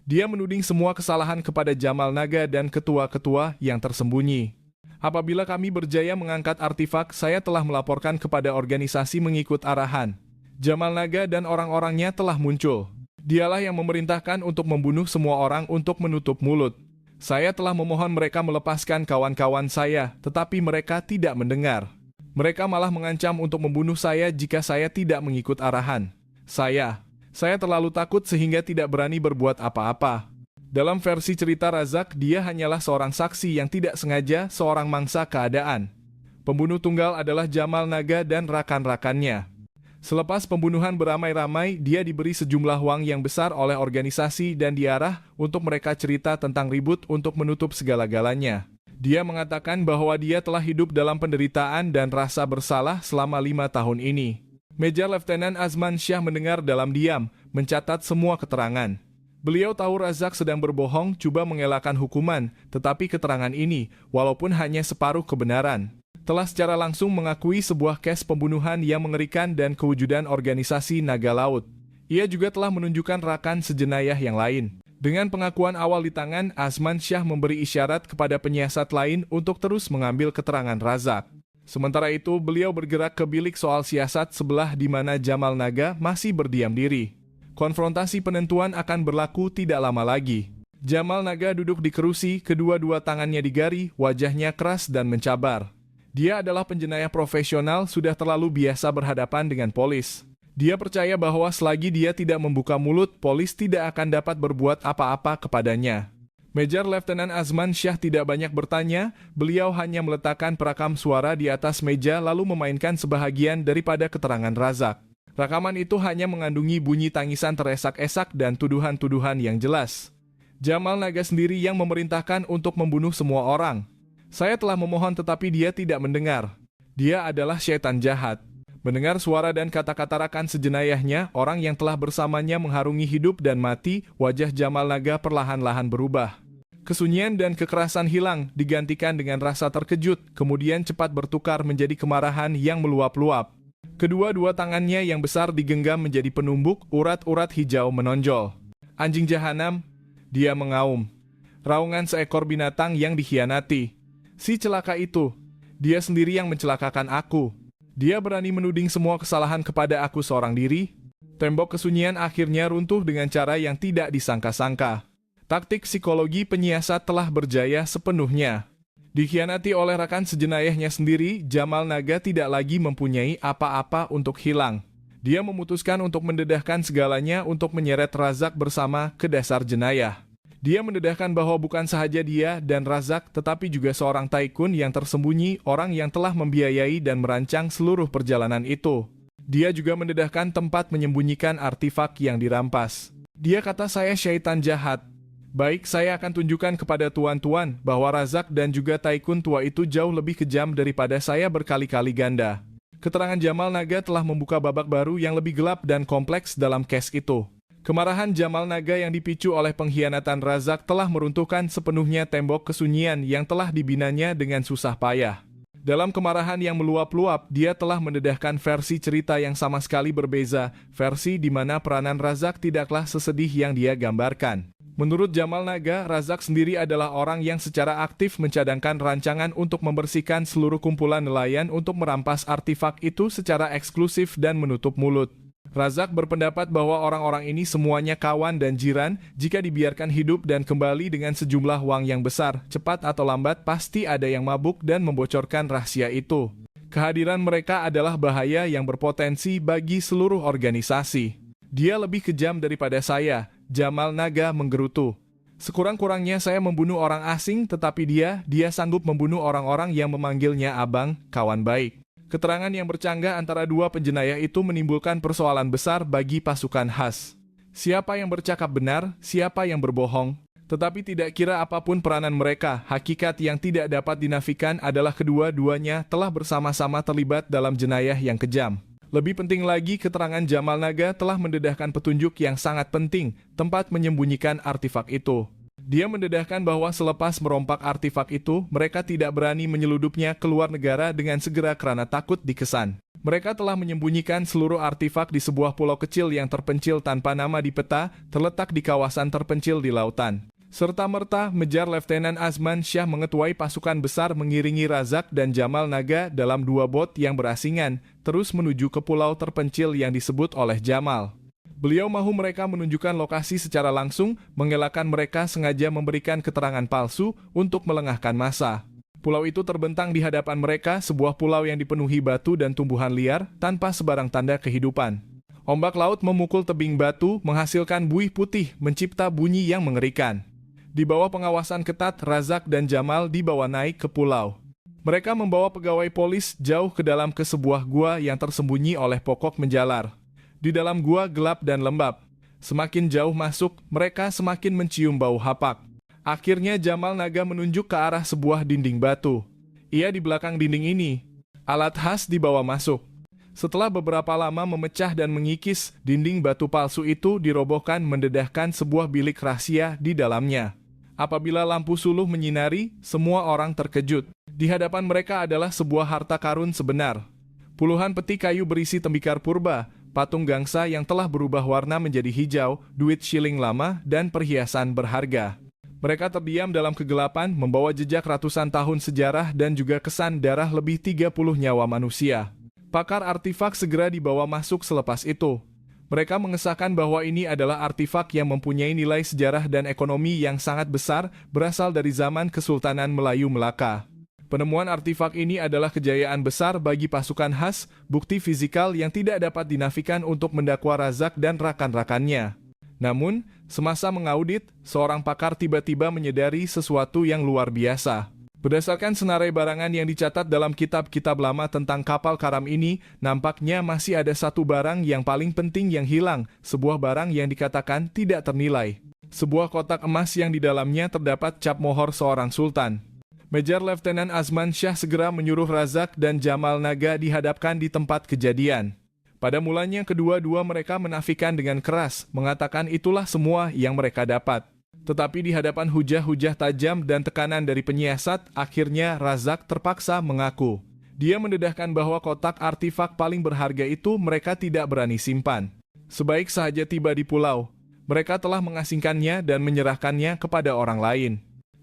Dia menuding semua kesalahan kepada Jamal Naga dan ketua-ketua yang tersembunyi. Apabila kami berjaya mengangkat artefak, saya telah melaporkan kepada organisasi mengikut arahan. Jamal Naga dan orang-orangnya telah muncul. Dialah yang memerintahkan untuk membunuh semua orang untuk menutup mulut. Saya telah memohon mereka melepaskan kawan-kawan saya, tetapi mereka tidak mendengar. Mereka malah mengancam untuk membunuh saya jika saya tidak mengikut arahan. Saya terlalu takut sehingga tidak berani berbuat apa-apa. Dalam versi cerita Razak, dia hanyalah seorang saksi yang tidak sengaja, seorang mangsa keadaan. Pembunuh tunggal adalah Jamal Naga dan rakan-rakannya. Selepas pembunuhan beramai-ramai, dia diberi sejumlah uang yang besar oleh organisasi dan diarah untuk mereka cerita tentang ribut untuk menutup segala-galanya. Dia mengatakan bahwa dia telah hidup dalam penderitaan dan rasa bersalah selama 5 tahun ini. Major Letnan Azman Shah mendengar dalam diam, mencatat semua keterangan. Beliau tahu Razak sedang berbohong, coba mengelakkan hukuman, tetapi keterangan ini, walaupun hanya separuh kebenaran, telah secara langsung mengakui sebuah kes pembunuhan yang mengerikan dan kewujudan organisasi naga laut. Ia juga telah menunjukkan rakan sejenayah yang lain. Dengan pengakuan awal di tangan, Azman Shah memberi isyarat kepada penyiasat lain untuk terus mengambil keterangan Razak. Sementara itu, beliau bergerak ke bilik soal siasat sebelah di mana Jamal Naga masih berdiam diri. Konfrontasi penentuan akan berlaku tidak lama lagi. Jamal Naga duduk di kerusi, kedua-dua tangannya digari, wajahnya keras dan mencabar. Dia adalah penjenayah profesional, sudah terlalu biasa berhadapan dengan polis. Dia percaya bahwa selagi dia tidak membuka mulut, polis tidak akan dapat berbuat apa-apa kepadanya. Major Letnan Azman Shah tidak banyak bertanya, beliau hanya meletakkan perekam suara di atas meja lalu memainkan sebahagian daripada keterangan Razak. Rekaman itu hanya mengandungi bunyi tangisan teresak-esak dan tuduhan-tuduhan yang jelas. Jamal Naga sendiri yang memerintahkan untuk membunuh semua orang. Saya telah memohon tetapi dia tidak mendengar. Dia adalah syaitan jahat. Mendengar suara dan kata-kata rakan sejenayahnya, orang yang telah bersamanya mengharungi hidup dan mati, wajah Jamal Naga perlahan-lahan berubah. Kesunyian dan kekerasan hilang, digantikan dengan rasa terkejut, kemudian cepat bertukar menjadi kemarahan yang meluap-luap. Kedua-dua tangannya yang besar digenggam menjadi penumbuk, urat-urat hijau menonjol. Anjing jahanam, dia mengaum. Raungan seekor binatang yang dikhianati. Si celaka itu, dia sendiri yang mencelakakan aku. Dia berani menuding semua kesalahan kepada aku seorang diri. Tembok kesunyian akhirnya runtuh dengan cara yang tidak disangka-sangka. Taktik psikologi penyiasat telah berjaya sepenuhnya. Dikhianati oleh rekan sejenayahnya sendiri, Jamal Naga tidak lagi mempunyai apa-apa untuk hilang. Dia memutuskan untuk mendedahkan segalanya untuk menyeret Razak bersama ke dasar jenayah. Dia mendedahkan bahwa bukan sahaja dia dan Razak, tetapi juga seorang tycoon yang tersembunyi, orang yang telah membiayai dan merancang seluruh perjalanan itu. Dia juga mendedahkan tempat menyembunyikan artefak yang dirampas. Dia kata, saya syaitan jahat. Baik, saya akan tunjukkan kepada tuan-tuan bahwa Razak dan juga tycoon tua itu jauh lebih kejam daripada saya berkali-kali ganda. Keterangan Jamal Naga telah membuka babak baru yang lebih gelap dan kompleks dalam case itu. Kemarahan Jamal Naga yang dipicu oleh pengkhianatan Razak telah meruntuhkan sepenuhnya tembok kesunyian yang telah dibinanya dengan susah payah. Dalam kemarahan yang meluap-luap, dia telah mendedahkan versi cerita yang sama sekali berbeza, versi di mana peranan Razak tidaklah sesedih yang dia gambarkan. Menurut Jamal Naga, Razak sendiri adalah orang yang secara aktif mencadangkan rancangan untuk membersihkan seluruh kumpulan nelayan untuk merampas artefak itu secara eksklusif dan menutup mulut. Razak berpendapat bahwa orang-orang ini semuanya kawan dan jiran, jika dibiarkan hidup dan kembali dengan sejumlah uang yang besar, cepat atau lambat pasti ada yang mabuk dan membocorkan rahasia itu. Kehadiran mereka adalah bahaya yang berpotensi bagi seluruh organisasi. Dia lebih kejam daripada saya, Jamal Naga menggerutu. Sekurang-kurangnya saya membunuh orang asing, tetapi dia sanggup membunuh orang-orang yang memanggilnya abang, kawan baik. Keterangan yang bercanggah antara dua penjenayah itu menimbulkan persoalan besar bagi pasukan khas. Siapa yang bercakap benar, siapa yang berbohong? Tetapi tidak kira apapun peranan mereka, hakikat yang tidak dapat dinafikan adalah kedua-duanya telah bersama-sama terlibat dalam jenayah yang kejam. Lebih penting lagi, keterangan Jamal Naga telah mendedahkan petunjuk yang sangat penting, tempat menyembunyikan artefak itu. Dia mendedahkan bahwa selepas merompak artefak itu, mereka tidak berani menyeludupnya keluar negara dengan segera karena takut dikesan. Mereka telah menyembunyikan seluruh artefak di sebuah pulau kecil yang terpencil tanpa nama di peta, terletak di kawasan terpencil di lautan. Serta-merta, Major Letnan Azman Shah mengetuai pasukan besar mengiringi Razak dan Jamal Naga dalam dua bot yang berasingan, terus menuju ke pulau terpencil yang disebut oleh Jamal. Beliau mahu mereka menunjukkan lokasi secara langsung, mengelakkan mereka sengaja memberikan keterangan palsu untuk melengahkan massa. Pulau itu terbentang di hadapan mereka, sebuah pulau yang dipenuhi batu dan tumbuhan liar, tanpa sebarang tanda kehidupan. Ombak laut memukul tebing batu, menghasilkan buih putih, mencipta bunyi yang mengerikan. Di bawah pengawasan ketat, Razak dan Jamal dibawa naik ke pulau. Mereka membawa pegawai polis jauh ke dalam ke sebuah gua yang tersembunyi oleh pokok menjalar. Di dalam gua gelap dan lembab. Semakin jauh masuk, mereka semakin mencium bau hapak. Akhirnya Jamal Naga menunjuk ke arah sebuah dinding batu. Ia di belakang dinding ini. Alat khas dibawa masuk. Setelah beberapa lama memecah dan mengikis, dinding batu palsu itu dirobohkan mendedahkan sebuah bilik rahasia di dalamnya. Apabila lampu suluh menyinari, semua orang terkejut. Di hadapan mereka adalah sebuah harta karun sebenar. Puluhan peti kayu berisi tembikar purba, patung gangsa yang telah berubah warna menjadi hijau, duit shilling lama, dan perhiasan berharga. Mereka terdiam dalam kegelapan, membawa jejak ratusan tahun sejarah dan juga kesan darah lebih 30 nyawa manusia. Pakar artefak segera dibawa masuk selepas itu. Mereka mengesahkan bahwa ini adalah artefak yang mempunyai nilai sejarah dan ekonomi yang sangat besar, berasal dari zaman Kesultanan Melayu Melaka. Penemuan artefak ini adalah kejayaan besar bagi pasukan khas, bukti fisikal yang tidak dapat dinafikan untuk mendakwa Razak dan rakan-rakannya. Namun, semasa mengaudit, seorang pakar tiba-tiba menyadari sesuatu yang luar biasa. Berdasarkan senarai barangan yang dicatat dalam kitab-kitab lama tentang kapal karam ini, nampaknya masih ada satu barang yang paling penting yang hilang, sebuah barang yang dikatakan tidak ternilai. Sebuah kotak emas yang di dalamnya terdapat cap mohor seorang sultan. Major Letnan Azman Syah segera menyuruh Razak dan Jamal Naga dihadapkan di tempat kejadian. Pada mulanya kedua-dua mereka menafikan dengan keras, mengatakan itulah semua yang mereka dapat. Tetapi di hadapan hujah-hujah tajam dan tekanan dari penyiasat, akhirnya Razak terpaksa mengaku. Dia mendedahkan bahwa kotak artifak paling berharga itu mereka tidak berani simpan. Sebaik sahaja tiba di pulau, mereka telah mengasingkannya dan menyerahkannya kepada orang lain.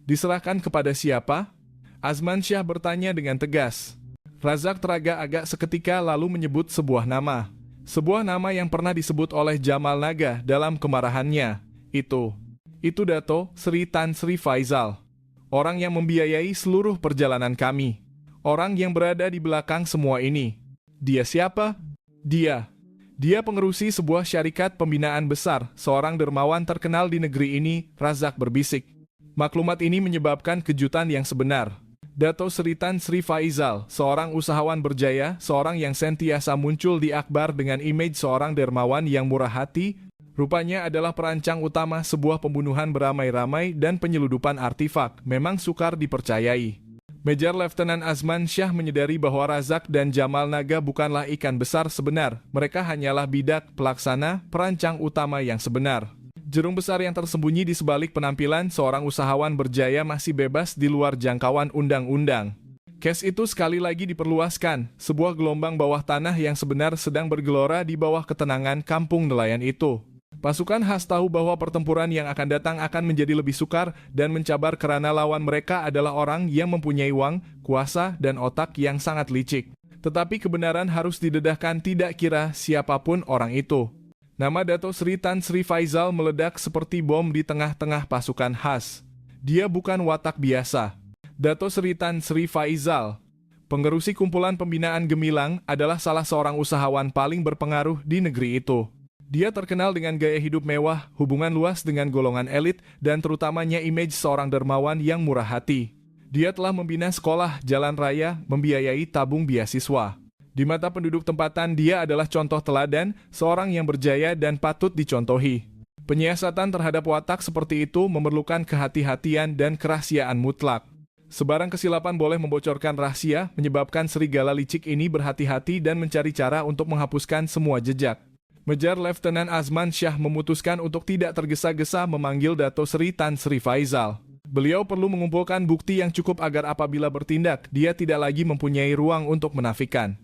Diserahkan kepada siapa? Azman Syah bertanya dengan tegas. Razak teragak-agak seketika lalu menyebut sebuah nama. Sebuah nama yang pernah disebut oleh Jamal Naga dalam kemarahannya. Itu Dato Sri Tan Sri Faizal. Orang yang membiayai seluruh perjalanan kami. Orang yang berada di belakang semua ini. Dia siapa? Dia pengerusi sebuah syarikat pembinaan besar, seorang dermawan terkenal di negeri ini, Razak berbisik. Maklumat ini menyebabkan kejutan yang sebenar. Dato Sri Tan Sri Faizal, seorang usahawan berjaya, seorang yang sentiasa muncul di akhbar dengan image seorang dermawan yang murah hati, rupanya adalah perancang utama sebuah pembunuhan beramai-ramai dan penyeludupan artifak, memang sukar dipercayai. Major Letnan Azman Syah menyadari bahwa Razak dan Jamal Naga bukanlah ikan besar sebenar, mereka hanyalah bidak, pelaksana, perancang utama yang sebenar. Jerung besar yang tersembunyi di sebalik penampilan seorang usahawan berjaya masih bebas di luar jangkauan undang-undang. Case itu sekali lagi diperluaskan, sebuah gelombang bawah tanah yang sebenar sedang bergelora di bawah ketenangan kampung nelayan itu. Pasukan khas tahu bahwa pertempuran yang akan datang akan menjadi lebih sukar dan mencabar karena lawan mereka adalah orang yang mempunyai uang, kuasa, dan otak yang sangat licik. Tetapi kebenaran harus didedahkan tidak kira siapapun orang itu. Nama Dato Sri Tan Sri Faizal meledak seperti bom di tengah-tengah pasukan khas. Dia bukan watak biasa. Dato Sri Tan Sri Faizal, pengerusi kumpulan pembinaan Gemilang, adalah salah seorang usahawan paling berpengaruh di negeri itu. Dia terkenal dengan gaya hidup mewah, hubungan luas dengan golongan elit, dan terutamanya image seorang dermawan yang murah hati. Dia telah membina sekolah, jalan raya, membiayai tabung beasiswa. Di mata penduduk tempatan, dia adalah contoh teladan, seorang yang berjaya dan patut dicontohi. Penyiasatan terhadap watak seperti itu memerlukan kehati-hatian dan kerahasiaan mutlak. Sebarang kesilapan boleh membocorkan rahasia, menyebabkan serigala licik ini berhati-hati dan mencari cara untuk menghapuskan semua jejak. Major Letnan Azman Syah memutuskan untuk tidak tergesa-gesa memanggil Dato Sri Tan Sri Faizal. Beliau perlu mengumpulkan bukti yang cukup agar apabila bertindak, dia tidak lagi mempunyai ruang untuk menafikan.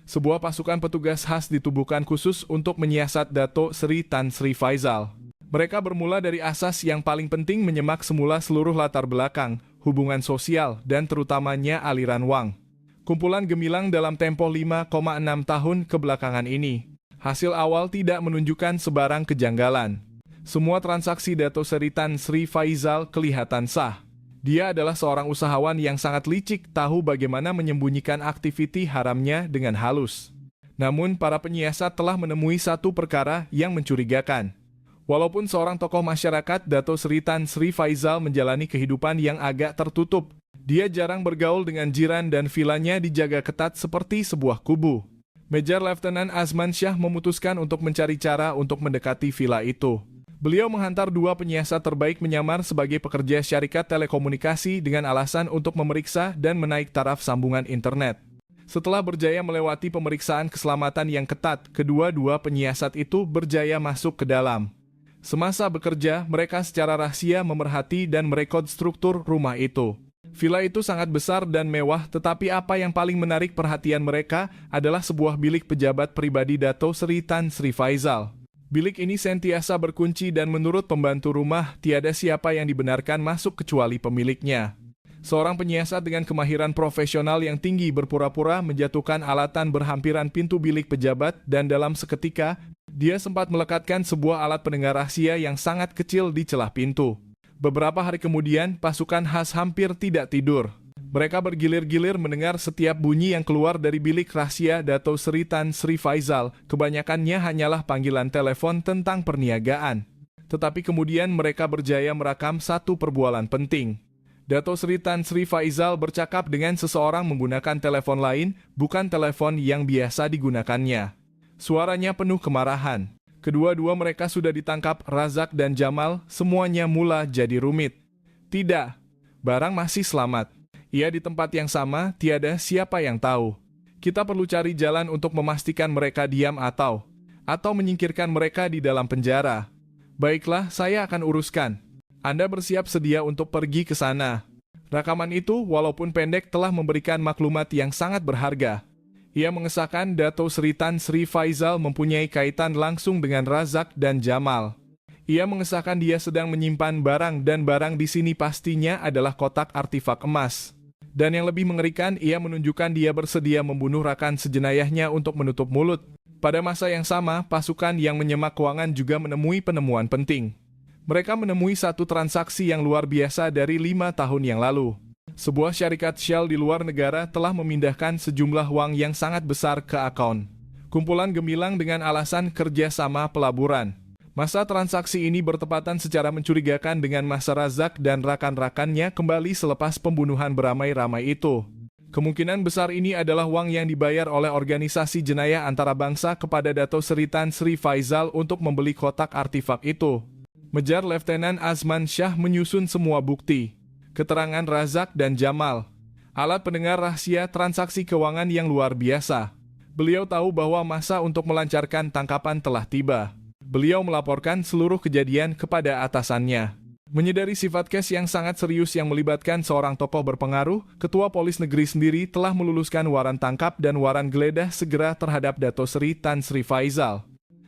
Sebuah pasukan petugas khas ditubuhkan khusus untuk menyiasat Dato Sri Tan Sri Faizal. Mereka bermula dari asas yang paling penting, menyemak semula seluruh latar belakang, hubungan sosial, dan terutamanya aliran uang. Kumpulan Gemilang dalam tempo 5,6 tahun kebelakangan ini. Hasil awal tidak menunjukkan sebarang kejanggalan. Semua transaksi Dato Sri Tan Sri Faizal kelihatan sah. Dia adalah seorang usahawan yang sangat licik, tahu bagaimana menyembunyikan aktiviti haramnya dengan halus. Namun, para penyiasat telah menemui satu perkara yang mencurigakan. Walaupun seorang tokoh masyarakat, Dato Sri Tan Sri Faizal menjalani kehidupan yang agak tertutup. Dia jarang bergaul dengan jiran dan vilanya dijaga ketat seperti sebuah kubu. Major Letnan Azman Syah memutuskan untuk mencari cara untuk mendekati vila itu. Beliau menghantar dua penyiasat terbaik menyamar sebagai pekerja syarikat telekomunikasi dengan alasan untuk memeriksa dan menaik taraf sambungan internet. Setelah berjaya melewati pemeriksaan keselamatan yang ketat, kedua-dua penyiasat itu berjaya masuk ke dalam. Semasa bekerja, mereka secara rahasia memerhati dan merekod struktur rumah itu. Villa itu sangat besar dan mewah, tetapi apa yang paling menarik perhatian mereka adalah sebuah bilik pejabat pribadi Dato Sri Tan Sri Faizal. Bilik ini sentiasa berkunci dan menurut pembantu rumah, tiada siapa yang dibenarkan masuk kecuali pemiliknya. Seorang penyiasat dengan kemahiran profesional yang tinggi berpura-pura menjatuhkan alatan berhampiran pintu bilik pejabat dan dalam seketika, dia sempat melekatkan sebuah alat pendengar rahasia yang sangat kecil di celah pintu. Beberapa hari kemudian, pasukan khas hampir tidak tidur. Mereka bergilir-gilir mendengar setiap bunyi yang keluar dari bilik rahasia Dato Sri Tan Sri Faizal. Kebanyakannya hanyalah panggilan telepon tentang perniagaan. Tetapi kemudian mereka berjaya merekam satu perbualan penting. Dato Sri Tan Sri Faizal bercakap dengan seseorang menggunakan telepon lain, bukan telepon yang biasa digunakannya. Suaranya penuh kemarahan. Kedua-dua mereka sudah ditangkap, Razak dan Jamal, semuanya mula jadi rumit. Tidak, barang masih selamat. Ia di tempat yang sama, tiada siapa yang tahu. Kita perlu cari jalan untuk memastikan mereka diam atau menyingkirkan mereka di dalam penjara. Baiklah, saya akan uruskan. Anda bersiap sedia untuk pergi ke sana. Rekaman itu, walaupun pendek, telah memberikan maklumat yang sangat berharga. Ia mengesahkan Dato Sri Tan Sri Faizal mempunyai kaitan langsung dengan Razak dan Jamal. Ia mengesahkan dia sedang menyimpan barang dan barang di sini pastinya adalah kotak artifak emas. Dan yang lebih mengerikan, ia menunjukkan dia bersedia membunuh rakan sejenayahnya untuk menutup mulut. Pada masa yang sama, pasukan yang menyemak keuangan juga menemui penemuan penting. Mereka menemui satu transaksi yang luar biasa dari 5 tahun yang lalu. Sebuah syarikat Shell di luar negara telah memindahkan sejumlah uang yang sangat besar ke akun kumpulan gemilang dengan alasan kerjasama pelaburan. Masa transaksi ini bertepatan secara mencurigakan dengan masa Razak dan rakan-rakannya kembali selepas pembunuhan beramai-ramai itu. Kemungkinan besar ini adalah uang yang dibayar oleh organisasi jenayah antarabangsa kepada Dato Sri Tan Sri Faizal untuk membeli kotak artifak itu. Mejar Letnan Azman Shah menyusun semua bukti. Keterangan Razak dan Jamal. Alat pendengar rahasia transaksi keuangan yang luar biasa. Beliau tahu bahwa masa untuk melancarkan tangkapan telah tiba. Beliau melaporkan seluruh kejadian kepada atasannya. Menyadari sifat kes yang sangat serius yang melibatkan seorang tokoh berpengaruh, Ketua Polis Negeri sendiri telah meluluskan waran tangkap dan waran geledah segera terhadap Dato Sri Tan Sri Faizal.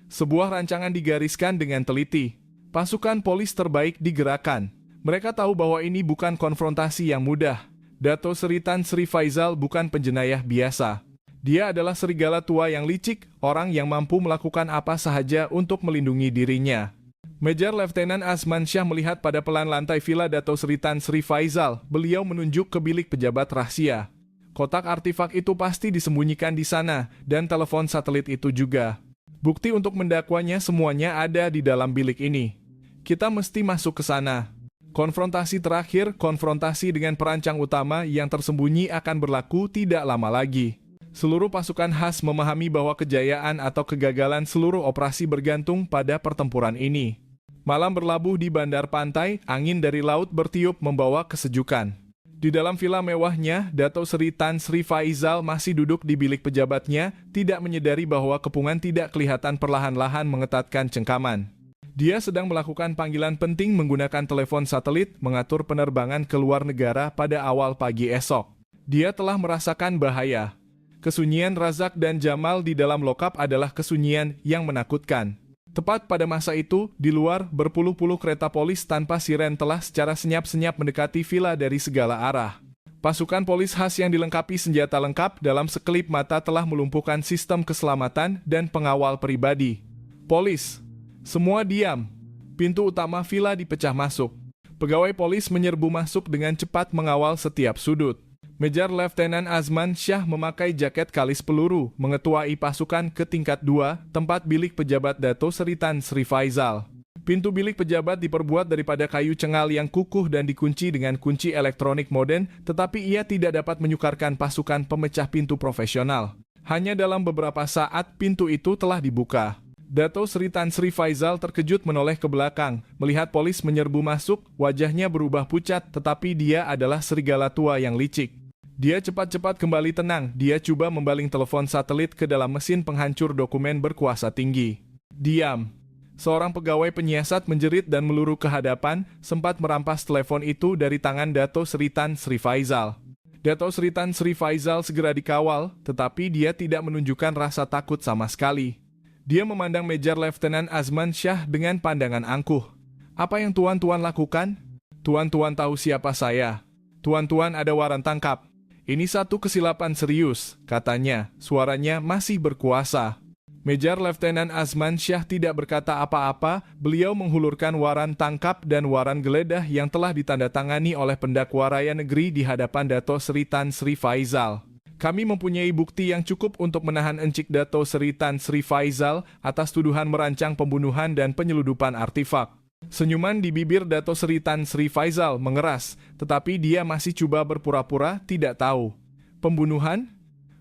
Sebuah rancangan digariskan dengan teliti. Pasukan polis terbaik digerakkan. Mereka tahu bahwa ini bukan konfrontasi yang mudah. Dato Sri Tan Sri Faizal bukan penjenayah biasa. Dia adalah serigala tua yang licik, orang yang mampu melakukan apa sahaja untuk melindungi dirinya. Mejar Letnan Azman Shah melihat pada pelan lantai villa Dato Sri Tan Sri Faizal. Beliau menunjuk ke bilik pejabat rahasia. Kotak artifak itu pasti disembunyikan di sana, dan telepon satelit itu juga. Bukti untuk mendakwanya semuanya ada di dalam bilik ini. Kita mesti masuk ke sana. Konfrontasi terakhir, konfrontasi dengan perancang utama yang tersembunyi akan berlaku tidak lama lagi. Seluruh pasukan khas memahami bahwa kejayaan atau kegagalan seluruh operasi bergantung pada pertempuran ini. Malam berlabuh di bandar pantai, angin dari laut bertiup membawa kesejukan. Di dalam villa mewahnya, Dato Sri Tan Sri Faizal masih duduk di bilik pejabatnya, tidak menyadari bahwa kepungan tidak kelihatan perlahan-lahan mengetatkan cengkaman. Dia sedang melakukan panggilan penting menggunakan telepon satelit mengatur penerbangan ke luar negara pada awal pagi esok. Dia telah merasakan bahaya. Kesunyian Razak dan Jamal di dalam lokap adalah kesunyian yang menakutkan. Tepat pada masa itu, di luar, berpuluh-puluh kereta polis tanpa siren telah secara senyap-senyap mendekati villa dari segala arah. Pasukan polis khas yang dilengkapi senjata lengkap dalam sekelip mata telah melumpuhkan sistem keselamatan dan pengawal pribadi. Polis. Semua diam. Pintu utama villa dipecah masuk. Pegawai polis menyerbu masuk dengan cepat mengawal setiap sudut. Mejar Letnan Azman Shah memakai jaket kalis peluru, mengetuai pasukan ke tingkat 2, tempat bilik pejabat Dato Sri Tan Sri Faizal. Pintu bilik pejabat diperbuat daripada kayu cengal yang kukuh dan dikunci dengan kunci elektronik modern, tetapi ia tidak dapat menyukarkan pasukan pemecah pintu profesional. Hanya dalam beberapa saat pintu itu telah dibuka. Dato Sri Tan Sri Faizal terkejut menoleh ke belakang, melihat polis menyerbu masuk, wajahnya berubah pucat, tetapi dia adalah serigala tua yang licik. Dia cepat-cepat kembali tenang, dia coba membaling telepon satelit ke dalam mesin penghancur dokumen berkuasa tinggi. Diam. Seorang pegawai penyiasat menjerit dan meluruh ke hadapan, sempat merampas telepon itu dari tangan Dato Sri Tan Sri Faizal. Dato Sri Tan Sri Faizal segera dikawal, tetapi dia tidak menunjukkan rasa takut sama sekali. Dia memandang Mejar Letnan Azman Shah dengan pandangan angkuh. Apa yang tuan-tuan lakukan? Tuan-tuan tahu siapa saya. Tuan-tuan ada waran tangkap. Ini satu kesilapan serius, katanya. Suaranya masih berkuasa. Mejar Letnan Azman Shah tidak berkata apa-apa, beliau menghulurkan waran tangkap dan waran geledah yang telah ditandatangani oleh pendakwa raya negeri di hadapan Dato Sri Tan Sri Faizal. Kami mempunyai bukti yang cukup untuk menahan Encik Dato Sri Tan Sri Faizal atas tuduhan merancang pembunuhan dan penyeludupan artifak. Senyuman di bibir Dato Sri Tan Sri Faizal mengeras, tetapi dia masih coba berpura-pura tidak tahu. Pembunuhan?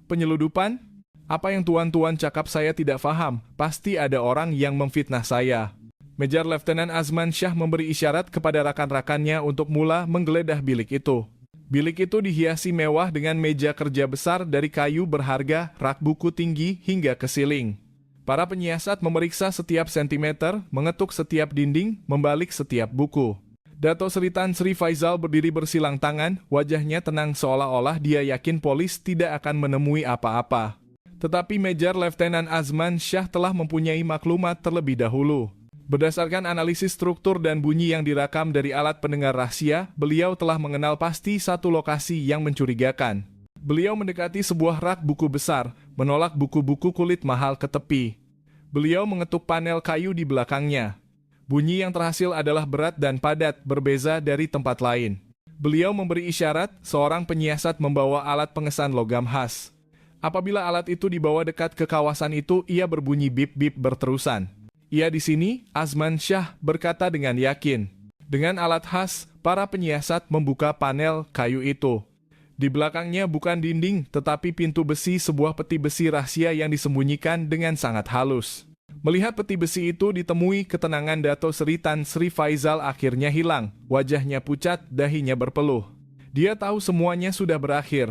Penyeludupan? Apa yang tuan-tuan cakap saya tidak faham, pasti ada orang yang memfitnah saya. Mejar Letnan Azman Shah memberi isyarat kepada rakan-rakannya untuk mula menggeledah bilik itu. Bilik itu dihiasi mewah dengan meja kerja besar dari kayu berharga, rak buku tinggi, hingga ke siling. Para penyiasat memeriksa setiap sentimeter, mengetuk setiap dinding, membalik setiap buku. Dato Sri Tan Sri Faizal berdiri bersilang tangan, wajahnya tenang seolah-olah dia yakin polis tidak akan menemui apa-apa. Tetapi Major Letnan Azman Shah telah mempunyai maklumat terlebih dahulu. Berdasarkan analisis struktur dan bunyi yang direkam dari alat pendengar rahasia, beliau telah mengenal pasti satu lokasi yang mencurigakan. Beliau mendekati sebuah rak buku besar, menolak buku-buku kulit mahal ke tepi. Beliau mengetuk panel kayu di belakangnya. Bunyi yang terhasil adalah berat dan padat, berbeza dari tempat lain. Beliau memberi isyarat, seorang penyiasat membawa alat pengesan logam khas. Apabila alat itu dibawa dekat ke kawasan itu, ia berbunyi bip-bip berterusan. Ia di sini, Azman Shah berkata dengan yakin. Dengan alat khas, para penyiasat membuka panel kayu itu. Di belakangnya bukan dinding, tetapi pintu besi sebuah peti besi rahasia yang disembunyikan dengan sangat halus. Melihat peti besi itu ditemui, ketenangan Dato Sri Tan Sri Faizal akhirnya hilang. Wajahnya pucat, dahinya berpeluh. Dia tahu semuanya sudah berakhir.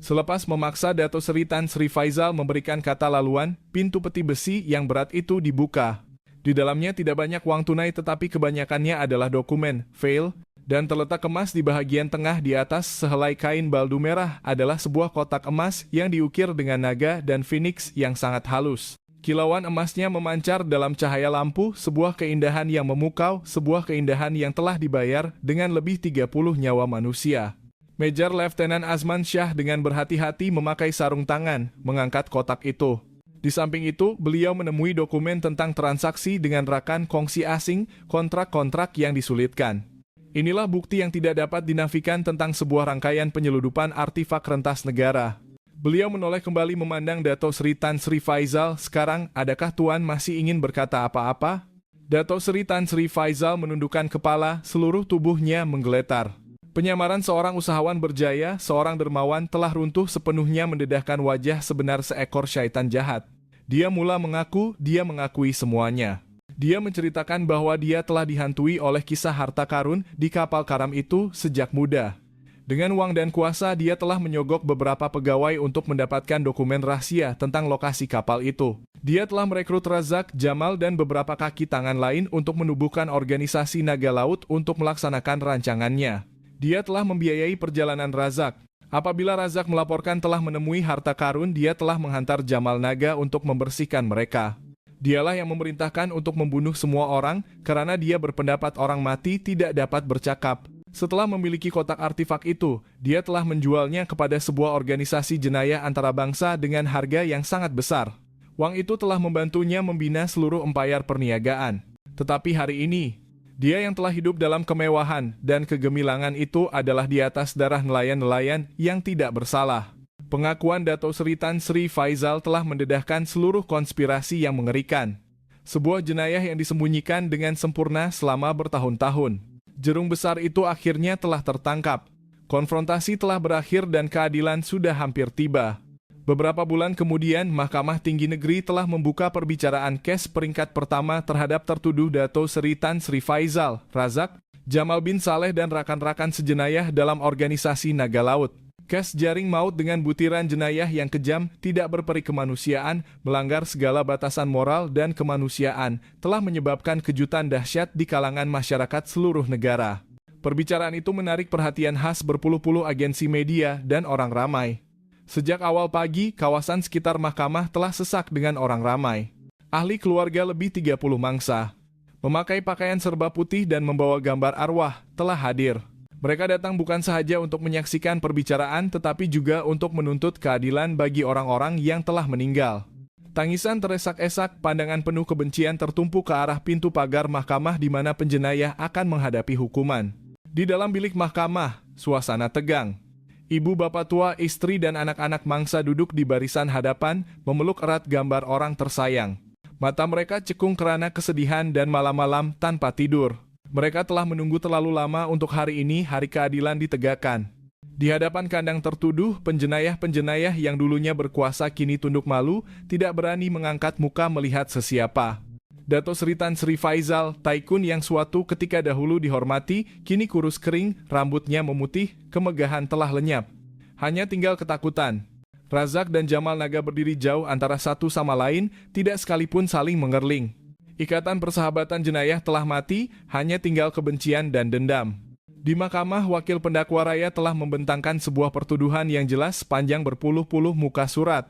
Selepas memaksa Dato Sri Tan Sri Faizal memberikan kata laluan, pintu peti besi yang berat itu dibuka. Di dalamnya tidak banyak uang tunai tetapi kebanyakannya adalah dokumen, file, dan terletak emas di bahagian tengah. Di atas sehelai kain baldu merah adalah sebuah kotak emas yang diukir dengan naga dan phoenix yang sangat halus. Kilauan emasnya memancar dalam cahaya lampu, sebuah keindahan yang memukau, sebuah keindahan yang telah dibayar dengan lebih 30 nyawa manusia. Major Letnan Azman Shah dengan berhati-hati memakai sarung tangan, mengangkat kotak itu. Di samping itu, beliau menemui dokumen tentang transaksi dengan rakan kongsi asing, kontrak-kontrak yang disulitkan. Inilah bukti yang tidak dapat dinafikan tentang sebuah rangkaian penyeludupan artifak rentas negara. Beliau menoleh kembali memandang Dato Sri Tan Sri Faizal. Sekarang, adakah Tuan masih ingin berkata apa-apa? Dato Sri Tan Sri Faizal menundukkan kepala, seluruh tubuhnya menggeletar. Penyamaran seorang usahawan berjaya, seorang dermawan telah runtuh sepenuhnya mendedahkan wajah sebenar seekor syaitan jahat. Dia mula mengaku, dia mengakui semuanya. Dia menceritakan bahwa dia telah dihantui oleh kisah harta karun di kapal karam itu sejak muda. Dengan uang dan kuasa, dia telah menyogok beberapa pegawai untuk mendapatkan dokumen rahasia tentang lokasi kapal itu. Dia telah merekrut Razak, Jamal, dan beberapa kaki tangan lain untuk menubuhkan organisasi naga laut untuk melaksanakan rancangannya. Dia telah membiayai perjalanan Razak. Apabila Razak melaporkan telah menemui harta karun, dia telah menghantar Jamal Naga untuk membersihkan mereka. Dialah yang memerintahkan untuk membunuh semua orang, karena dia berpendapat orang mati tidak dapat bercakap. Setelah memiliki kotak artifak itu, dia telah menjualnya kepada sebuah organisasi jenayah antarabangsa dengan harga yang sangat besar. Uang itu telah membantunya membina seluruh empayar perniagaan. Tetapi hari ini, dia yang telah hidup dalam kemewahan dan kegemilangan itu adalah di atas darah nelayan-nelayan yang tidak bersalah. Pengakuan Dato Sri Tan Sri Faizal telah mendedahkan seluruh konspirasi yang mengerikan. Sebuah jenayah yang disembunyikan dengan sempurna selama bertahun-tahun. Jerung besar itu akhirnya telah tertangkap. Konfrontasi telah berakhir dan keadilan sudah hampir tiba. Beberapa bulan kemudian, Mahkamah Tinggi Negeri telah membuka perbicaraan kes peringkat pertama terhadap tertuduh Dato Sri Tan Sri Faizal, Razak, Jamal bin Saleh dan rakan-rakan sejenayah dalam organisasi Naga Laut. Kes jaring maut dengan butiran jenayah yang kejam, tidak berperi kemanusiaan, melanggar segala batasan moral dan kemanusiaan, telah menyebabkan kejutan dahsyat di kalangan masyarakat seluruh negara. Perbicaraan itu menarik perhatian khas berpuluh-puluh agensi media dan orang ramai. Sejak awal pagi, kawasan sekitar mahkamah telah sesak dengan orang ramai. Ahli keluarga lebih 30 mangsa, memakai pakaian serba putih dan membawa gambar arwah, telah hadir. Mereka datang bukan sahaja untuk menyaksikan perbicaraan, tetapi juga untuk menuntut keadilan bagi orang-orang yang telah meninggal. Tangisan teresak-esak, pandangan penuh kebencian tertumpu ke arah pintu pagar mahkamah di mana penjenayah akan menghadapi hukuman. Di dalam bilik mahkamah, suasana tegang. Ibu bapak tua, istri dan anak-anak mangsa duduk di barisan hadapan, memeluk erat gambar orang tersayang. Mata mereka cekung kerana kesedihan dan malam-malam tanpa tidur. Mereka telah menunggu terlalu lama untuk hari ini, hari keadilan ditegakkan. Di hadapan kandang tertuduh, penjenayah-penjenayah yang dulunya berkuasa kini tunduk malu, tidak berani mengangkat muka melihat sesiapa. Dato Sri Tan Sri Faizal, Taikun yang suatu ketika dahulu dihormati, kini kurus kering, rambutnya memutih, kemegahan telah lenyap. Hanya tinggal ketakutan. Razak dan Jamal Naga berdiri jauh antara satu sama lain, tidak sekalipun saling mengerling. Ikatan persahabatan jenayah telah mati, hanya tinggal kebencian dan dendam. Di mahkamah, wakil pendakwa raya telah membentangkan sebuah pertuduhan yang jelas panjang berpuluh-puluh muka surat.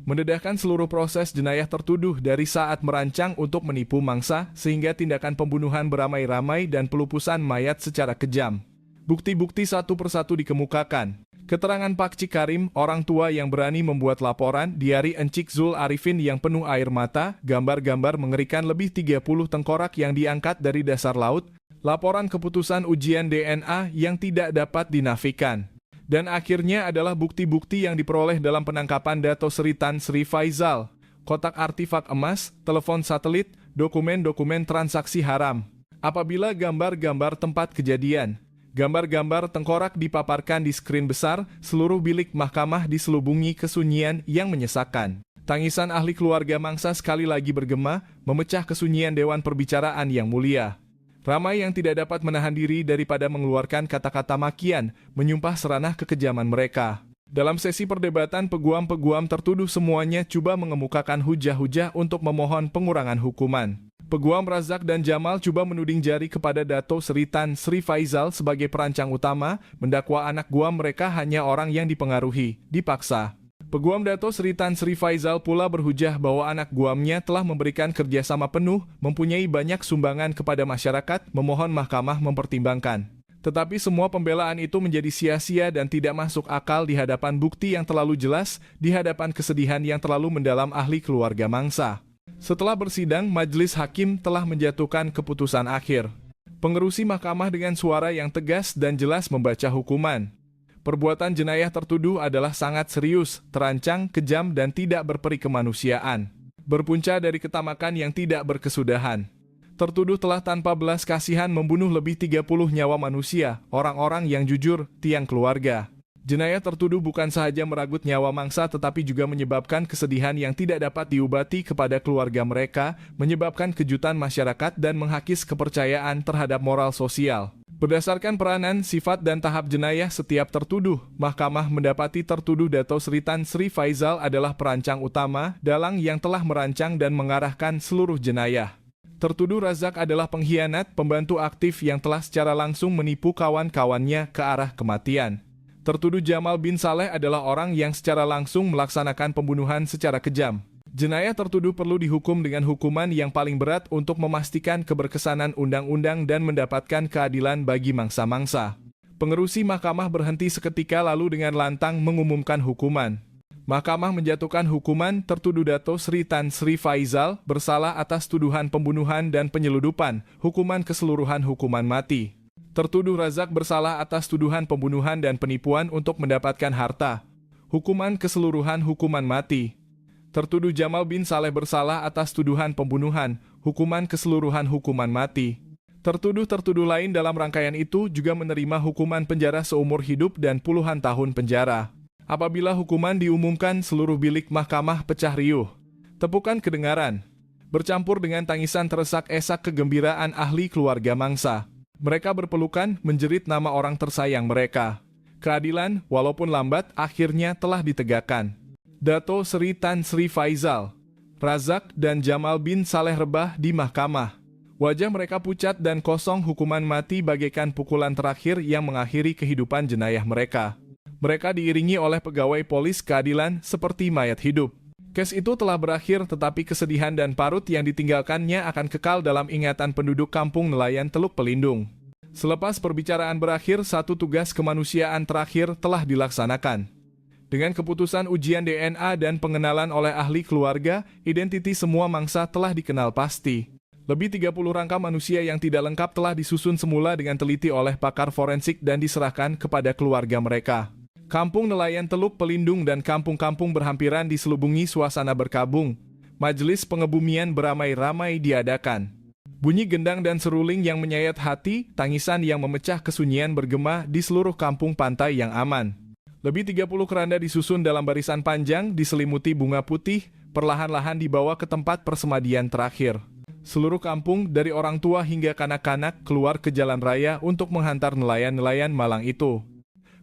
Mendedahkan seluruh proses jenayah tertuduh dari saat merancang untuk menipu mangsa sehingga tindakan pembunuhan beramai-ramai dan pelupusan mayat secara kejam. Bukti-bukti satu persatu dikemukakan. Keterangan Pak Cik Karim, orang tua yang berani membuat laporan, diari Encik Zul Arifin yang penuh air mata, gambar-gambar mengerikan lebih 30 tengkorak yang diangkat dari dasar laut, laporan keputusan ujian DNA yang tidak dapat dinafikan. Dan akhirnya adalah bukti-bukti yang diperoleh dalam penangkapan Dato Sri Tan Sri Faizal, kotak artifak emas, telepon satelit, dokumen-dokumen transaksi haram. Apabila gambar-gambar tempat kejadian, gambar-gambar tengkorak dipaparkan di skrin besar, seluruh bilik mahkamah diselubungi kesunyian yang menyesakan. Tangisan ahli keluarga mangsa sekali lagi bergema, memecah kesunyian Dewan Perbicaraan yang mulia. Ramai yang tidak dapat menahan diri daripada mengeluarkan kata-kata makian, menyumpah seranah kekejaman mereka. Dalam sesi perdebatan, peguam-peguam tertuduh semuanya coba mengemukakan hujah-hujah untuk memohon pengurangan hukuman. Peguam Razak dan Jamal coba menuding jari kepada Dato Sri Tan Sri Faizal sebagai perancang utama, mendakwa anak guam mereka hanya orang yang dipengaruhi, dipaksa. Peguam Dato Sri Tan Sri Faizal pula berhujah bahwa anak guamnya telah memberikan kerjasama penuh, mempunyai banyak sumbangan kepada masyarakat, memohon mahkamah mempertimbangkan. Tetapi semua pembelaan itu menjadi sia-sia dan tidak masuk akal di hadapan bukti yang terlalu jelas, di hadapan kesedihan yang terlalu mendalam ahli keluarga mangsa. Setelah bersidang, majelis hakim telah menjatuhkan keputusan akhir. Pengerusi mahkamah dengan suara yang tegas dan jelas membaca hukuman. Perbuatan jenayah tertuduh adalah sangat serius, terancang, kejam, dan tidak berperi kemanusiaan. Berpunca dari ketamakan yang tidak berkesudahan. Tertuduh telah tanpa belas kasihan membunuh lebih 30 nyawa manusia, orang-orang yang jujur, tiang keluarga. Jenayah tertuduh bukan sahaja meragut nyawa mangsa tetapi juga menyebabkan kesedihan yang tidak dapat diobati kepada keluarga mereka, menyebabkan kejutan masyarakat dan menghakis kepercayaan terhadap moral sosial. Berdasarkan peranan, sifat, dan tahap jenayah setiap tertuduh, mahkamah mendapati tertuduh Dato Sri Tan Sri Faizal adalah perancang utama, dalang yang telah merancang dan mengarahkan seluruh jenayah. Tertuduh Razak adalah pengkhianat, pembantu aktif yang telah secara langsung menipu kawan-kawannya ke arah kematian. Tertuduh Jamal bin Saleh adalah orang yang secara langsung melaksanakan pembunuhan secara kejam. Jenayah tertuduh perlu dihukum dengan hukuman yang paling berat untuk memastikan keberkesanan undang-undang dan mendapatkan keadilan bagi mangsa-mangsa. Pengerusi mahkamah berhenti seketika lalu dengan lantang mengumumkan hukuman. Mahkamah menjatuhkan hukuman tertuduh Dato Sri Tan Sri Faizal bersalah atas tuduhan pembunuhan dan penyeludupan, hukuman keseluruhan hukuman mati. Tertuduh Razak bersalah atas tuduhan pembunuhan dan penipuan untuk mendapatkan harta, hukuman keseluruhan hukuman mati. Tertuduh Jamal bin Saleh bersalah atas tuduhan pembunuhan, hukuman keseluruhan hukuman mati. Tertuduh-tertuduh lain dalam rangkaian itu juga menerima hukuman penjara seumur hidup dan puluhan tahun penjara. Apabila hukuman diumumkan, seluruh bilik mahkamah pecah riuh. Tepukan kedengaran, bercampur dengan tangisan teresak-esak kegembiraan ahli keluarga mangsa. Mereka berpelukan, menjerit nama orang tersayang mereka. Keadilan, walaupun lambat, akhirnya telah ditegakkan. Dato Sri Tan Sri Faizal, Razak, dan Jamal bin Saleh rebah di mahkamah. Wajah mereka pucat dan kosong, hukuman mati bagaikan pukulan terakhir yang mengakhiri kehidupan jenayah mereka. Mereka diiringi oleh pegawai polis keadilan seperti mayat hidup. Kes itu telah berakhir tetapi kesedihan dan parut yang ditinggalkannya akan kekal dalam ingatan penduduk kampung nelayan Teluk Pelindung. Selepas perbicaraan berakhir, satu tugas kemanusiaan terakhir telah dilaksanakan. Dengan keputusan ujian DNA dan pengenalan oleh ahli keluarga, identiti semua mangsa telah dikenal pasti. Lebih 30 rangka manusia yang tidak lengkap telah disusun semula dengan teliti oleh pakar forensik dan diserahkan kepada keluarga mereka. Kampung nelayan Teluk Pelindung dan kampung-kampung berhampiran diselubungi suasana berkabung. Majelis pengebumian beramai-ramai diadakan. Bunyi gendang dan seruling yang menyayat hati, tangisan yang memecah kesunyian bergema di seluruh kampung pantai yang aman. Lebih 30 keranda disusun dalam barisan panjang, diselimuti bunga putih, perlahan-lahan dibawa ke tempat persemadian terakhir. Seluruh kampung, dari orang tua hingga kanak-kanak, keluar ke jalan raya untuk menghantar nelayan-nelayan malang itu.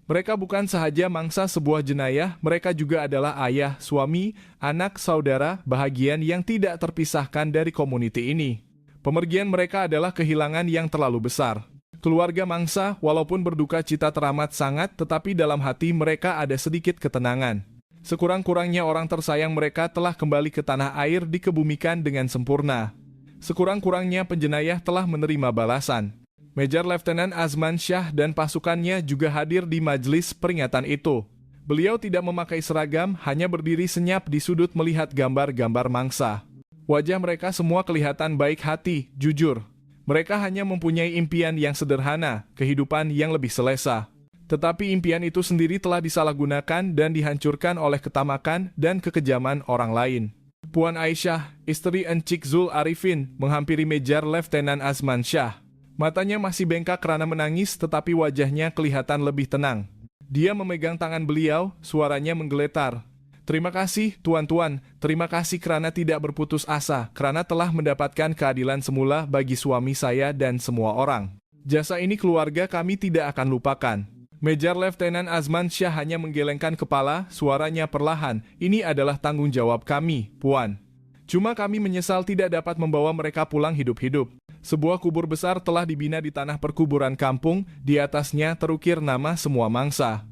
Mereka bukan sahaja mangsa sebuah jenayah, mereka juga adalah ayah, suami, anak, saudara, bahagian yang tidak terpisahkan dari komuniti ini. Pemergian mereka adalah kehilangan yang terlalu besar. Keluarga mangsa, walaupun berduka cita teramat sangat, tetapi dalam hati mereka ada sedikit ketenangan. Sekurang-kurangnya orang tersayang mereka telah kembali ke tanah air dikebumikan dengan sempurna. Sekurang-kurangnya penjenayah telah menerima balasan. Major Letnan Azman Shah dan pasukannya juga hadir di majelis peringatan itu. Beliau tidak memakai seragam, hanya berdiri senyap di sudut melihat gambar-gambar mangsa. Wajah mereka semua kelihatan baik hati, jujur. Mereka hanya mempunyai impian yang sederhana, kehidupan yang lebih selesa. Tetapi impian itu sendiri telah disalahgunakan dan dihancurkan oleh ketamakan dan kekejaman orang lain. Puan Aisyah, istri Encik Zul Arifin, menghampiri Major Letnan Azman Shah. Matanya masih bengkak karena menangis, tetapi wajahnya kelihatan lebih tenang. Dia memegang tangan beliau, suaranya menggeletar. Terima kasih, tuan-tuan. Terima kasih karena tidak berputus asa, karena telah mendapatkan keadilan semula bagi suami saya dan semua orang. Jasa ini keluarga kami tidak akan lupakan. Major Letnan Azman Shah hanya menggelengkan kepala, suaranya perlahan. Ini adalah tanggung jawab kami, Puan. Cuma kami menyesal tidak dapat membawa mereka pulang hidup-hidup. Sebuah kubur besar telah dibina di tanah perkuburan kampung, di atasnya terukir nama semua mangsa.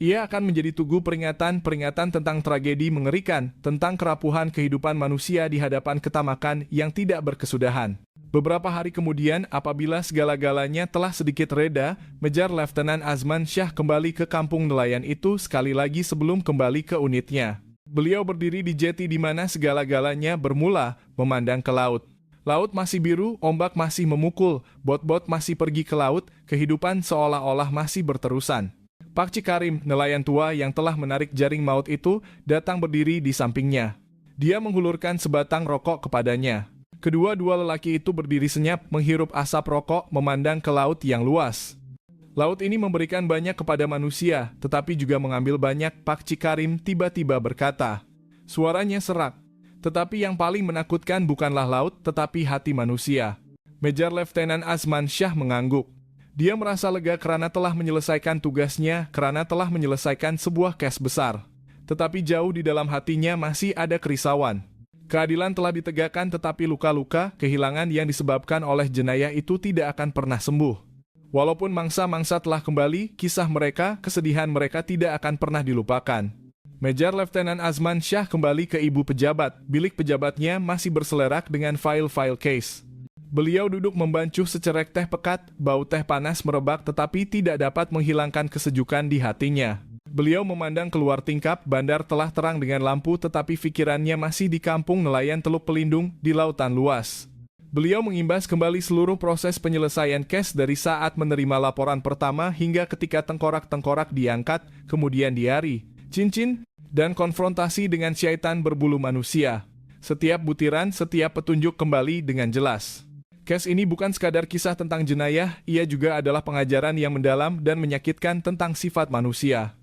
Ia akan menjadi tugu peringatan tentang tragedi mengerikan, tentang kerapuhan kehidupan manusia di hadapan ketamakan yang tidak berkesudahan. Beberapa hari kemudian, apabila segala-galanya telah sedikit reda, Major Letnan Azman Shah kembali ke kampung nelayan itu sekali lagi sebelum kembali ke unitnya. Beliau berdiri di jeti di mana segala-galanya bermula, memandang ke laut. Laut masih biru, ombak masih memukul, bot-bot masih pergi ke laut, kehidupan seolah-olah masih berterusan. Pak Cikarim, nelayan tua yang telah menarik jaring maut itu, datang berdiri di sampingnya. Dia menghulurkan sebatang rokok kepadanya. Kedua-dua lelaki itu berdiri senyap, menghirup asap rokok, memandang ke laut yang luas. Laut ini memberikan banyak kepada manusia, tetapi juga mengambil banyak. Pak Cikarim tiba-tiba berkata. Suaranya serak. Tetapi yang paling menakutkan bukanlah laut, tetapi hati manusia. Major Letnan Azman Shah mengangguk. Dia merasa lega karena telah menyelesaikan tugasnya, karena telah menyelesaikan sebuah kes besar. Tetapi jauh di dalam hatinya masih ada kerisauan. Keadilan telah ditegakkan, tetapi luka-luka, kehilangan yang disebabkan oleh jenayah itu tidak akan pernah sembuh. Walaupun mangsa-mangsa telah kembali, kisah mereka, kesedihan mereka tidak akan pernah dilupakan. Major Letnan Azman Shah kembali ke ibu pejabat. Bilik pejabatnya masih berselerak dengan file-file case. Beliau duduk membancuh secerek teh pekat, bau teh panas merebak tetapi tidak dapat menghilangkan kesejukan di hatinya. Beliau memandang keluar tingkap, bandar telah terang dengan lampu tetapi pikirannya masih di kampung nelayan Teluk Pelindung di lautan luas. Beliau mengimbas kembali seluruh proses penyelesaian kes dari saat menerima laporan pertama hingga ketika tengkorak-tengkorak diangkat, kemudian diari, cincin, dan konfrontasi dengan syaitan berbulu manusia. Setiap butiran, setiap petunjuk kembali dengan jelas. Kes ini bukan sekadar kisah tentang jenayah, ia juga adalah pengajaran yang mendalam dan menyakitkan tentang sifat manusia.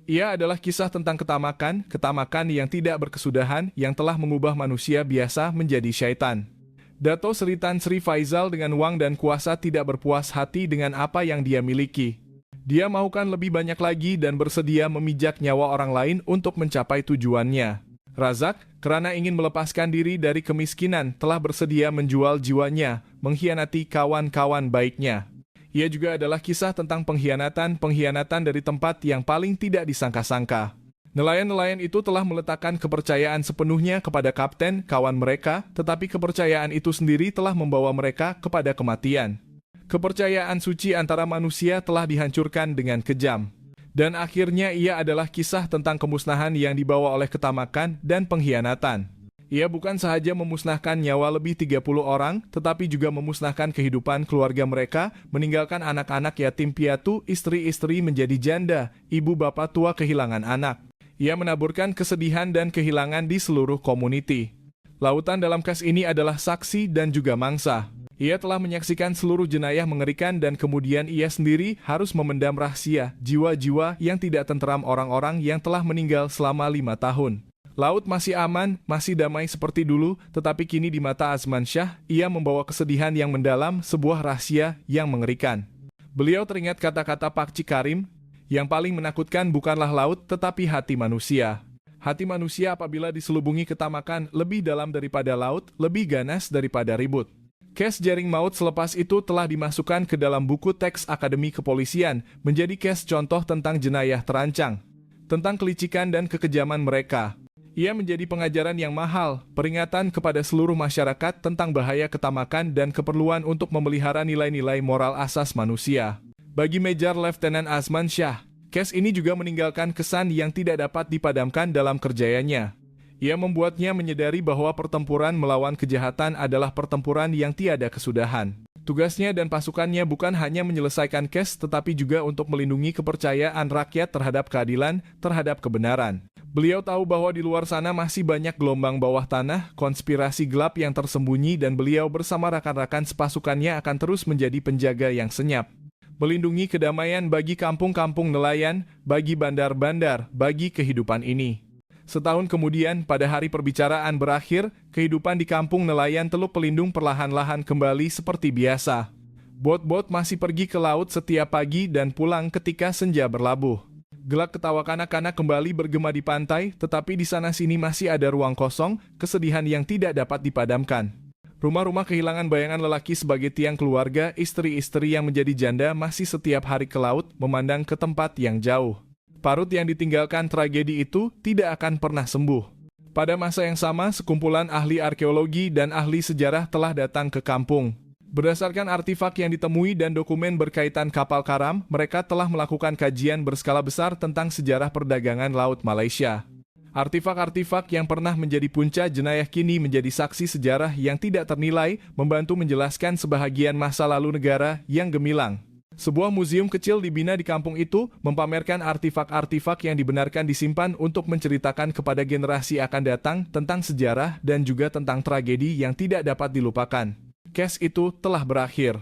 Ia adalah kisah tentang ketamakan yang tidak berkesudahan yang telah mengubah manusia biasa menjadi syaitan. Dato Sri Tan Sri Faisal dengan uang dan kuasa tidak berpuas hati dengan apa yang dia miliki. Dia mahukan lebih banyak lagi dan bersedia memijak nyawa orang lain untuk mencapai tujuannya. Razak, karena ingin melepaskan diri dari kemiskinan, telah bersedia menjual jiwanya, mengkhianati kawan-kawan baiknya. Ia juga adalah kisah tentang pengkhianatan dari tempat yang paling tidak disangka-sangka. Nelayan-nelayan itu telah meletakkan kepercayaan sepenuhnya kepada kapten, kawan mereka, tetapi kepercayaan itu sendiri telah membawa mereka kepada kematian. Kepercayaan suci antara manusia telah dihancurkan dengan kejam. Dan akhirnya ia adalah kisah tentang kemusnahan yang dibawa oleh ketamakan dan pengkhianatan. Ia bukan sahaja memusnahkan nyawa lebih 30 orang, tetapi juga memusnahkan kehidupan keluarga mereka, meninggalkan anak-anak yatim piatu, istri-istri menjadi janda, ibu bapak tua kehilangan anak. Ia menaburkan kesedihan dan kehilangan di seluruh komuniti. Lautan dalam kes ini adalah saksi dan juga mangsa. Ia telah menyaksikan seluruh jenayah mengerikan dan kemudian ia sendiri harus memendam rahasia jiwa-jiwa yang tidak tenteram orang-orang yang telah meninggal selama 5 tahun. Laut masih aman, masih damai seperti dulu, tetapi kini di mata Azman Shah, ia membawa kesedihan yang mendalam, sebuah rahasia yang mengerikan. Beliau teringat kata-kata Pak Cik Karim, yang paling menakutkan bukanlah laut, tetapi hati manusia. Hati manusia apabila diselubungi ketamakan lebih dalam daripada laut, lebih ganas daripada ribut. Kes jaring maut selepas itu telah dimasukkan ke dalam buku teks Akademi Kepolisian, menjadi kes contoh tentang jenayah terancang, tentang kelicikan dan kekejaman mereka. Ia menjadi pengajaran yang mahal, peringatan kepada seluruh masyarakat tentang bahaya ketamakan dan keperluan untuk memelihara nilai-nilai moral asas manusia. Bagi Major Letnan Azman Shah, kes ini juga meninggalkan kesan yang tidak dapat dipadamkan dalam kerjanya. Ia membuatnya menyadari bahwa pertempuran melawan kejahatan adalah pertempuran yang tiada kesudahan. Tugasnya dan pasukannya bukan hanya menyelesaikan kes, tetapi juga untuk melindungi kepercayaan rakyat terhadap keadilan, terhadap kebenaran. Beliau tahu bahwa di luar sana masih banyak gelombang bawah tanah, konspirasi gelap yang tersembunyi, dan beliau bersama rekan-rekan sepasukannya akan terus menjadi penjaga yang senyap. Melindungi kedamaian bagi kampung-kampung nelayan, bagi bandar-bandar, bagi kehidupan ini. Setahun kemudian, pada hari perbicaraan berakhir, kehidupan di kampung nelayan Teluk Pelindung perlahan-lahan kembali seperti biasa. Bot-bot masih pergi ke laut setiap pagi dan pulang ketika senja berlabuh. Gelak ketawa kanak-kanak kembali bergema di pantai, tetapi di sana-sini masih ada ruang kosong, kesedihan yang tidak dapat dipadamkan. Rumah-rumah kehilangan bayangan lelaki sebagai tiang keluarga, istri-istri yang menjadi janda masih setiap hari ke laut, memandang ke tempat yang jauh. Parut yang ditinggalkan tragedi itu tidak akan pernah sembuh. Pada masa yang sama, sekumpulan ahli arkeologi dan ahli sejarah telah datang ke kampung. Berdasarkan artifak yang ditemui dan dokumen berkaitan kapal karam, mereka telah melakukan kajian berskala besar tentang sejarah perdagangan laut Malaysia. Artifak-artifak yang pernah menjadi punca jenayah kini menjadi saksi sejarah yang tidak ternilai, membantu menjelaskan sebahagian masa lalu negara yang gemilang. Sebuah museum kecil dibina di kampung itu, mempamerkan artifak-artifak yang dibenarkan disimpan untuk menceritakan kepada generasi akan datang tentang sejarah dan juga tentang tragedi yang tidak dapat dilupakan. Kes itu telah berakhir.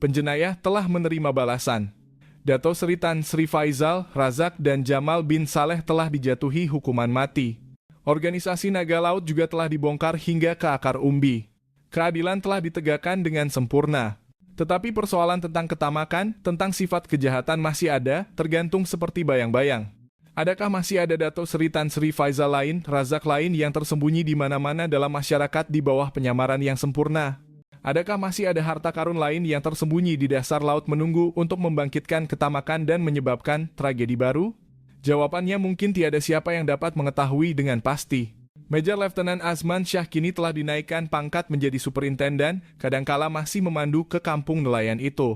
Penjenayah telah menerima balasan. Dato Sri Tan Sri Faizal, Razak, dan Jamal bin Saleh telah dijatuhi hukuman mati. Organisasi Naga Laut juga telah dibongkar hingga ke akar umbi. Keadilan telah ditegakkan dengan sempurna. Tetapi persoalan tentang ketamakan, tentang sifat kejahatan masih ada, tergantung seperti bayang-bayang. Adakah masih ada Dato Sri Tan Sri Faizal lain, Razak lain yang tersembunyi di mana-mana dalam masyarakat di bawah penyamaran yang sempurna? Adakah masih ada harta karun lain yang tersembunyi di dasar laut menunggu untuk membangkitkan ketamakan dan menyebabkan tragedi baru? Jawabannya mungkin tiada siapa yang dapat mengetahui dengan pasti. Major Letnan Azman Shah kini telah dinaikkan pangkat menjadi superintendan, kadangkala masih memandu ke kampung nelayan itu.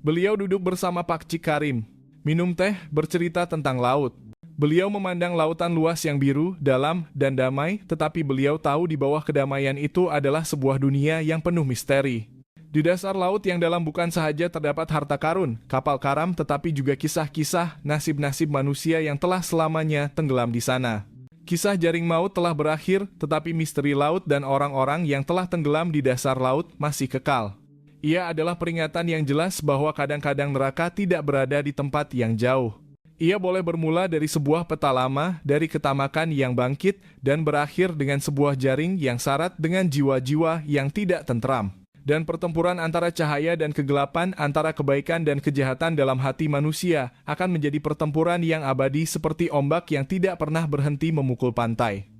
Beliau duduk bersama Pak Cik Karim, minum teh, bercerita tentang laut. Beliau memandang lautan luas yang biru, dalam, dan damai, tetapi beliau tahu di bawah kedamaian itu adalah sebuah dunia yang penuh misteri. Di dasar laut yang dalam bukan sahaja terdapat harta karun, kapal karam, tetapi juga kisah-kisah, nasib-nasib manusia yang telah selamanya tenggelam di sana. Kisah jaring maut telah berakhir, tetapi misteri laut dan orang-orang yang telah tenggelam di dasar laut masih kekal. Ia adalah peringatan yang jelas bahwa kadang-kadang neraka tidak berada di tempat yang jauh. Ia boleh bermula dari sebuah peta lama, dari ketamakan yang bangkit, dan berakhir dengan sebuah jaring yang syarat dengan jiwa-jiwa yang tidak tentram. Dan pertempuran antara cahaya dan kegelapan, antara kebaikan dan kejahatan dalam hati manusia, akan menjadi pertempuran yang abadi seperti ombak yang tidak pernah berhenti memukul pantai.